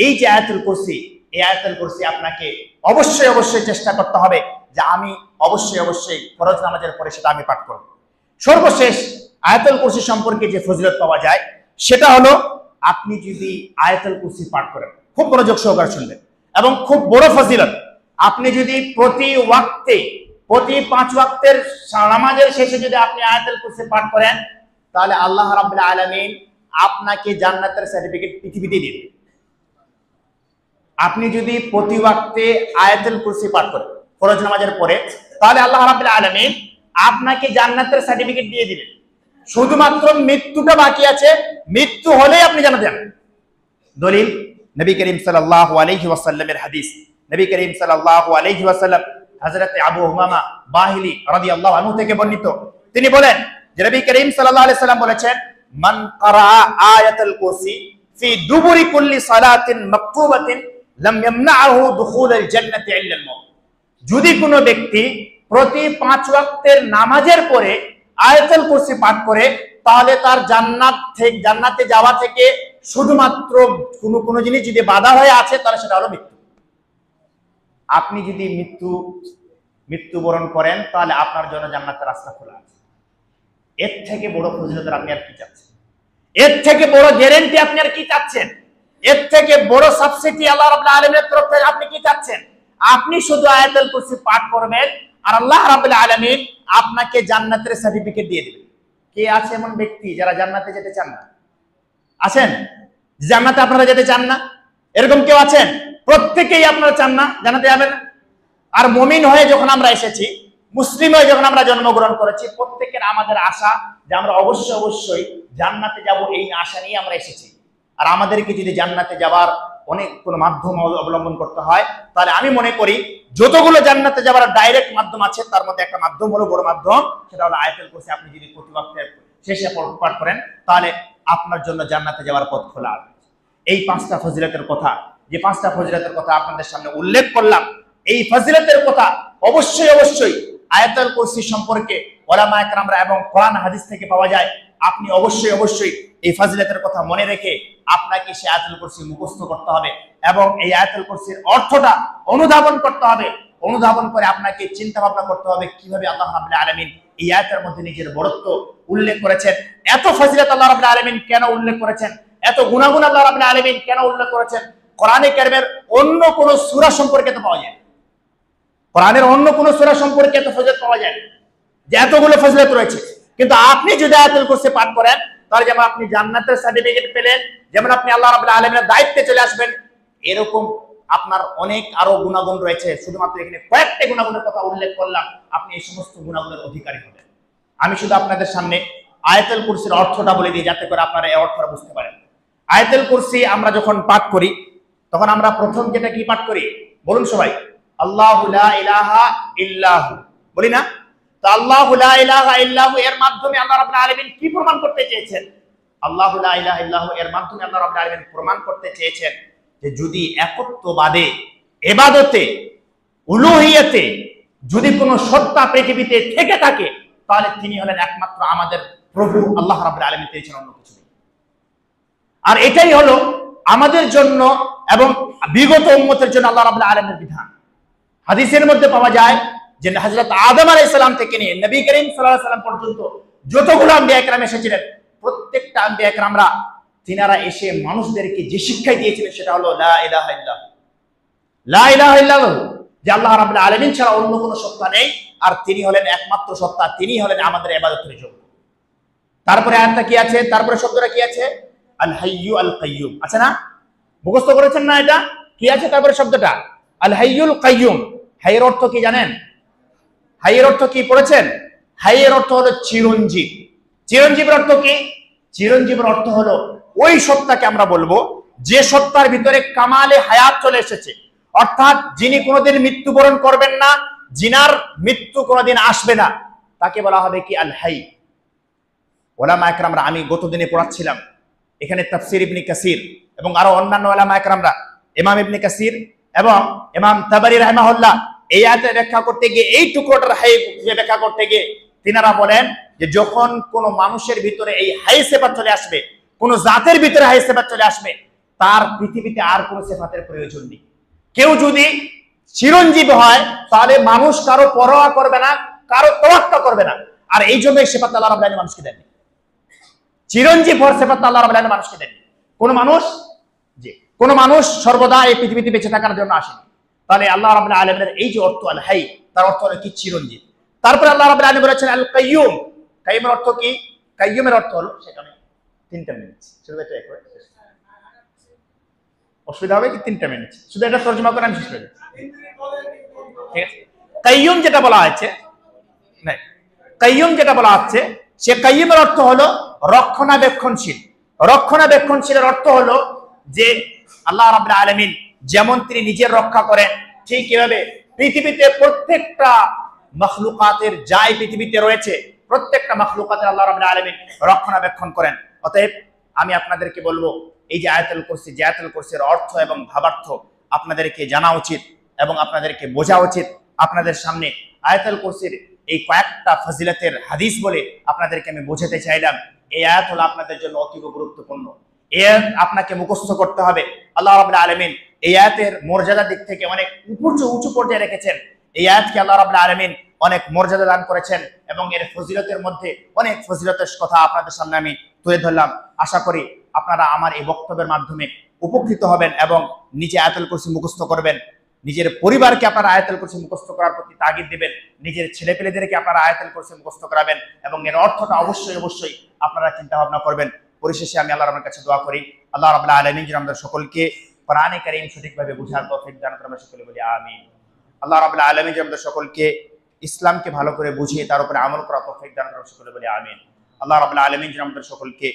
এই যে আয়াতুল কুরসি, এই আয়াতুল কুরসি আপনাকে অবশ্যই অবশ্যই চেষ্টা করতে হবে যে আমি অবশ্যই অবশ্যই ফরজ নামাজের পরে সেটা আমি পাঠ করব। সর্বশেষ আয়াতুল কুরসি সম্পর্কে যে ফজিলত পাওয়া যায় সেটা হলো আপনি যদি আয়াতুল কুরসি পাঠ করেন, খুব মনোযোগ সহকারে শুনবেন এবং খুব বড় ফজিলত, আপনি যদি প্রতি ওয়াক্তে, প্রতি 5 ওয়াক্তের নামাজের শেষে যদি আপনি আয়াতুল কুরসি পাঠ করেন তাহলে আল্লাহ রাব্বুল আলামিন আপনাকে জান্নাতের সার্টিফিকেট পৃথিবীতে দিবেন। আপনি যদি প্রতি ওয়াক্তে আয়াতুল কুরসি পাঠ করেন ফরজ নামাজের পরে তাহলে আল্লাহ রাব্বুল আলামিন আপনাকে জান্নাতের সার্টিফিকেট দিয়ে দিবেন। শুধুমাত্র মৃত্যুটা বাকি আছে, মৃত্যু হলেই আপনি জান্নাতে যাবেন। দলিল নবী করিম সাল্লাল্লাহু আলাইহি ওয়াসাল্লামের হাদিস। নবী করিম সাল্লাল্লাহু আলাইহি ওয়াসাল্লাম হযরতে আবু উমামা বাহিলি রাদিয়াল্লাহু আনহু থেকে বর্ণিত, তিনি বলেন যে নবী করিম সাল্লাল্লাহু আলাইহি ওয়াসাল্লাম বলেছেন মান ক্বারা আয়াতুল কুরসি ফি দুবুরি কুল্লি সালাতিন মাকতুবাতিন লাম ইয়ামনাহু দুখুলাল জান্নাতি ইল্লা আল মাউত। যদি কোনো ব্যক্তি প্রতি 5 ওয়াক্তের নামাজের পরে আয়াতুল কুরসি পাঠ করে তাহলে তার জান্নাতে যাওয়া থেকে শুধুমাত্র কোনো জিনিস যদি বাধা হয়ে আছে তাহলে সেটা হলো মৃত্যু। আপনি যদি মৃত্যুবরণ করেন তাহলে আপনার জন্য জান্নাতের রাস্তা খোলা আছে। এর থেকে বড় ফজিলত আপনি আর কি চাচ্ছেন? এর থেকে বড় গ্যারান্টি আপনি আর কি চাচ্ছেন? এর থেকে বড় সাবসিডি আল্লাহ রাব্বুল আলামিনের তরফ থেকে আপনি কি চাচ্ছেন? আপনি শুধু আয়াতুল কুরসি পাঠ করবেন আর আল্লাহ রাব্বুল আলামিন আপনাকে জান্নাতের সার্টিফিকেট দিয়ে দিবেন। কে আছে এমন ব্যক্তি যারা জান্নাতে যেতে চান না? আছেন? জান্নাতে আপনারা যেতে চান না? এরকম কেউ আছেন? প্রত্যেকেই আপনারা চান না জান্নাতে যাবেন। আর মুমিন হয়ে যখন আমরা এসেছি, মুসলিম হয়ে যখন আমরা জন্মগ্রহণ করেছি, প্রত্যেকের আমাদের আশা যে আমরা অবশ্যই জান্নাতে যাব, এই আশা নিয়ে আমরা এসেছি। আর আমাদেরকে যদি জান্নাতে যাওয়ার অনেক কোনো মাধ্যম অবলম্বন করতে হয়, তাহলে আমি মনে করি যতগুলো জান্নাতে যাওয়ার ডাইরেক্ট মাধ্যম আছে তার মধ্যে একটা মাধ্যম হলো, বড় মাধ্যম, সেটা হলো আয়াতুল কুরসি। আপনি যদি প্রতি ওয়াক্তে শেষে পাঠ করেন তাহলে আপনার জন্য জান্নাতে যাওয়ার পথ খোলা আছে। এই পাঁচটা ফজিলতের কথা, যে পাঁচটা ফজিলতের কথা আপনাদের সামনে উল্লেখ করলাম, এই ফজিলতের কথা অবশ্যই আয়াতুল কুরসি সম্পর্কে উলামায়ে কেরামরা এবং কোরআন হাদিস থেকে পাওয়া যায়। আপনি অবশ্যই এই ফজিলতের কথা মনে রেখে আপনাকে সেই আয়াতুল কুরসি মুখস্থ করতে হবে এবং এই আয়াতুল কুরসির অর্থটা অনুধাবন করতে হবে। অনুধাবন করে আপনাকে চিন্তা ভাবনা করতে হবে কিভাবে আল্লাহ রাব্বুল আলামিন এই আয়াতের মধ্যে নিজের বড়ত্ব উল্লেখ করেছেন, এত ফজিলত আল্লাহ রাব্বুল আলামিন কেন উল্লেখ করেছেন, এত গুণাগুণ আল্লাহ রাব্বুল আলামিন কেন উল্লেখ করেছেন। কোরআনে কারিমের অন্য কোন সূরা সম্পর্কে তো পাওয়া যায় না। কোরআনের অন্য কোন সূরা সম্পর্কে এত ফজিলত পাওয়া যায় না যে এতগুলো ফজিলত রয়েছে। কিন্তু আপনি যদি আয়াতুল কুরসি পাঠ করেন তাহলে যেমন আপনি জান্নাতের সার্টিফিকেট পেলেন, যেমন আপনি আল্লাহ রাব্বুল আলামিনের দায়িত্বে চলে আসবেন, এরকম আপনার অনেক আরো গুণাগুণ রয়েছে। শুধুমাত্র এখানে কয়েকটা গুণাগুণের কথা উল্লেখ করলাম, আপনি এই সমস্ত গুণাগুণের অধিকারী হবেন। আমি শুধু আপনাদের সামনে আয়াতুল কুরসির অর্থটা বলে দিই যাতে করে আপনারা এই অর্থটা বুঝতে পারেন। আয়াতুল কুরসি আমরা যখন পাঠ করি তখন আমরা প্রথম যেটা কি পাঠ করি বলুন সবাই? আল্লাহু লা ইলাহা ইল্লাহু, বলি না? তো আল্লাহু লা ইলাহা ইল্লাহু এর মাধ্যমে আল্লাহ রাব্বুল আলামিন কি প্রমাণ করতে চেয়েছেন? আল্লাহু লা ইলাহা ইল্লাহু এর মাধ্যমে আল্লাহ রাব্বুল আলামিন প্রমাণ করতে চেয়েছেন যে যদি একত্ববাদে, ইবাদতে, উলুহিয়াতে যদি কোনো সত্তা পৃথিবীতে থেকে থাকে তাহলে তিনি হলেন একমাত্র আমাদের প্রভু আল্লাহ রাব্বুল আলামিন, চেয়েছেন অন্য কিছু নেই। আর এটাই হলো আমাদের জন্য এবং বিগত উম্মতের জন্য আল্লাহ রাব্বুল আলামিনের বিধান। হাদিসের মধ্যে পাওয়া যায় যে হযরত আদম আলাইহিস সালাম থেকে নিয়ে নবী করিম সাল্লাল্লাহু আলাইহি সাল্লাম পর্যন্ত যতগুলো আম্বিয়া কেরাম এসেছিলেন, প্রত্যেকটা আম্বিয়া কেরামরা তিনারা এসে মানুষদেরকে যে শিক্ষা দিয়েছিলেন সেটা হলো লা ইলাহা ইল্লাল্লাহ, লা ইলাহা ইল্লাল্লাহ, যে আল্লাহ রাব্বুল আলামিন ছাড়া অন্য কোনো সত্তা নেই আর তিনি হলেন একমাত্র সত্তা, তিনি হলেন আমাদের ইবাদতের যোগ্য। তারপরে আয়াতটা কি আছে? তারপরে শব্দটা কি আছে? আল হাইয়্যু আল কাইয়্যুম, আছে না? মুখস্থ করেছেন না? এটা কি আছে তারপরে শব্দটা? আল হাইয়ুল কাইয়্যুম। হাইয়ের অর্থ কি জানেন? হাইয়ের অর্থ কি পড়েছেন? হাইয়ের অর্থ হলো চিরঞ্জীব। চিরঞ্জীবের অর্থ কি? চিরঞ্জীবের অর্থ হলো ওই সত্তাকে আমরা বলবো যে সত্তার ভিতরে কামালে হায়াত চলে এসেছে, অর্থাৎ যিনি কোনোদিন মৃত্যুবরণ করবেন না, জিনার মৃত্যু কোনোদিন আসবে না, তাকে বলা হবে কি? আল হাই। ওলামায়ে কেরামরা, আমি গত দিনে পড়াচ্ছিলাম এখানে তাফসীর ইবনে কাসির এবং আরো অন্যান্য ওলামায়ে কেরামরা, ইমাম ইবনে কাসির এবং ইমাম তাবারি রাহিমাহুল্লাহ এই আয়াতের ব্যাখ্যা করতে গিয়ে, এই টুকরোটার হাই ব্যাখ্যা করতে গিয়ে তিনারা বলেন যে যখন কোন মানুষের ভিতরে এই হাই সিফাত চলে আসবে, কোন জাতের ভিতরে হাই সিফাত চলে আসবে, তার পৃথিবীতে আর কোন সিফাতের প্রয়োজন নেই। কেউ যদি চিরঞ্জীব হয় তাহলে মানুষ কারো পরোয়া করবে না, কারো তোয়াক্কা করবে না। আর এই জন্য এই সিফাত আল্লাহ রাব্বুল আলামিন মানুষকে দেননি। চিরঞ্জীব হওয়ার সিফাত আল্লাহ রাব্বুল আলামিন মানুষকে দেননি। কোন মানুষ সর্বদা এই পৃথিবীতে বেঁচে থাকার জন্য আসেনি। তাহলে আল্লাহ রাব্বুল আলামিনের এই যে অর্থ আল হাই, তার অর্থ হলো কি? চিরঞ্জীব। তারপরে আল্লাহ রাব্বুল আলামিন বলেছেন আল কাইয়্যুম। কাইয়্যুমের অর্থ কি? কাইয়্যুমের অর্থ হলো, সেটা আমি 3টা মিনিট, শুধু এটা করে অসুবিধা হবে কি? 3টা মিনিট শুধু এটা তরজমা করে আমি শেষ করে দিচ্ছি, ঠিক আছে? কাইয়্যুম যেটা বলা হয়েছে, না, কাইয়্যুম যেটা বলা হচ্ছে, সে কাইয়্যুমের অর্থ হলো রক্ষণাবেক্ষণশীল। রক্ষণাবেক্ষণশীলের অর্থ হলো যে আল্লাহ রাব্বুল আলামিন যেমন তিনি নিজের রক্ষা করেন, ঠিক এভাবে পৃথিবীতে প্রত্যেকটা মাখলুকাতের যাই পৃথিবীতে রয়েছে প্রত্যেকটা মাখলুকাতের আল্লাহ রাব্বুল আলামিন রক্ষণাবেক্ষণ করেন। অতএব আমি আপনাদেরকে বলবো এই যে আয়াতুল কুরসি, যে আয়াতুল কুরসির অর্থ এবং ভাবার্থ আপনাদেরকে জানা উচিত এবং আপনাদেরকে বোঝা উচিত। আপনাদের সামনে আয়াতুল কুরসির এই কয়েকটা ফজিলতের হাদিস বলে আপনাদেরকে আমি বোঝাতে চাইলাম। এই আয়াত হলো আপনাদের জন্য অতীব গুরুত্বপূর্ণ। এই আয়াত আপনাকে মুখস্থ করতে হবে। আল্লাহ রাব্বুল আলামিন এই আয়াতের মর্যাদার দিক থেকে অনেক উঁচু পর্যায়ে রেখেছেন। এই আয়াতকে আল্লাহ রাব্বুল আলামিন অনেক মর্যাদা দান করেছেন এবং এর ফজিলতের মধ্যে অনেক ফজিলতের কথা আপনাদের সামনে আমি তুলে ধরলাম। আশা করি আপনারা আমার এই বক্তব্যের মাধ্যমে উপকৃত হবেন এবং নিজে আয়াতুল কুরসি মুখস্থ করবেন, নিজের পরিবারকে আপনারা আয়াতুল কুরসি মুখস্থ করার প্রতি তাগিদ দিবেন, নিজের ছেলেপেলেদেরকে আপনারা আয়াতুল কুরসি মুখস্থ করাবেন এবং এর অর্থটা অবশ্যই আপনারা চিন্তা ভাবনা করবেন। পরিশেষে আমি আল্লাহর আমার কাছে দোয়া করি, আল্লাহ রাব্বুল আলামিন যেন আমাদের সকলকে কোরআনে কারীম সঠিকভাবে বুঝার তৌফিক দান করেন, আমরা সকলে বলি আমিন। আল্লাহ রাব্বুল আলামিন যেন আমাদের সকলকে ইসলামকে ভালো করে বুঝিয়ে তার উপরে আমল করার তৌফিক দান করেন, সকলে বলি আমিন। আল্লাহ রাব্বুল আলামিন যেন আমাদের সকলকে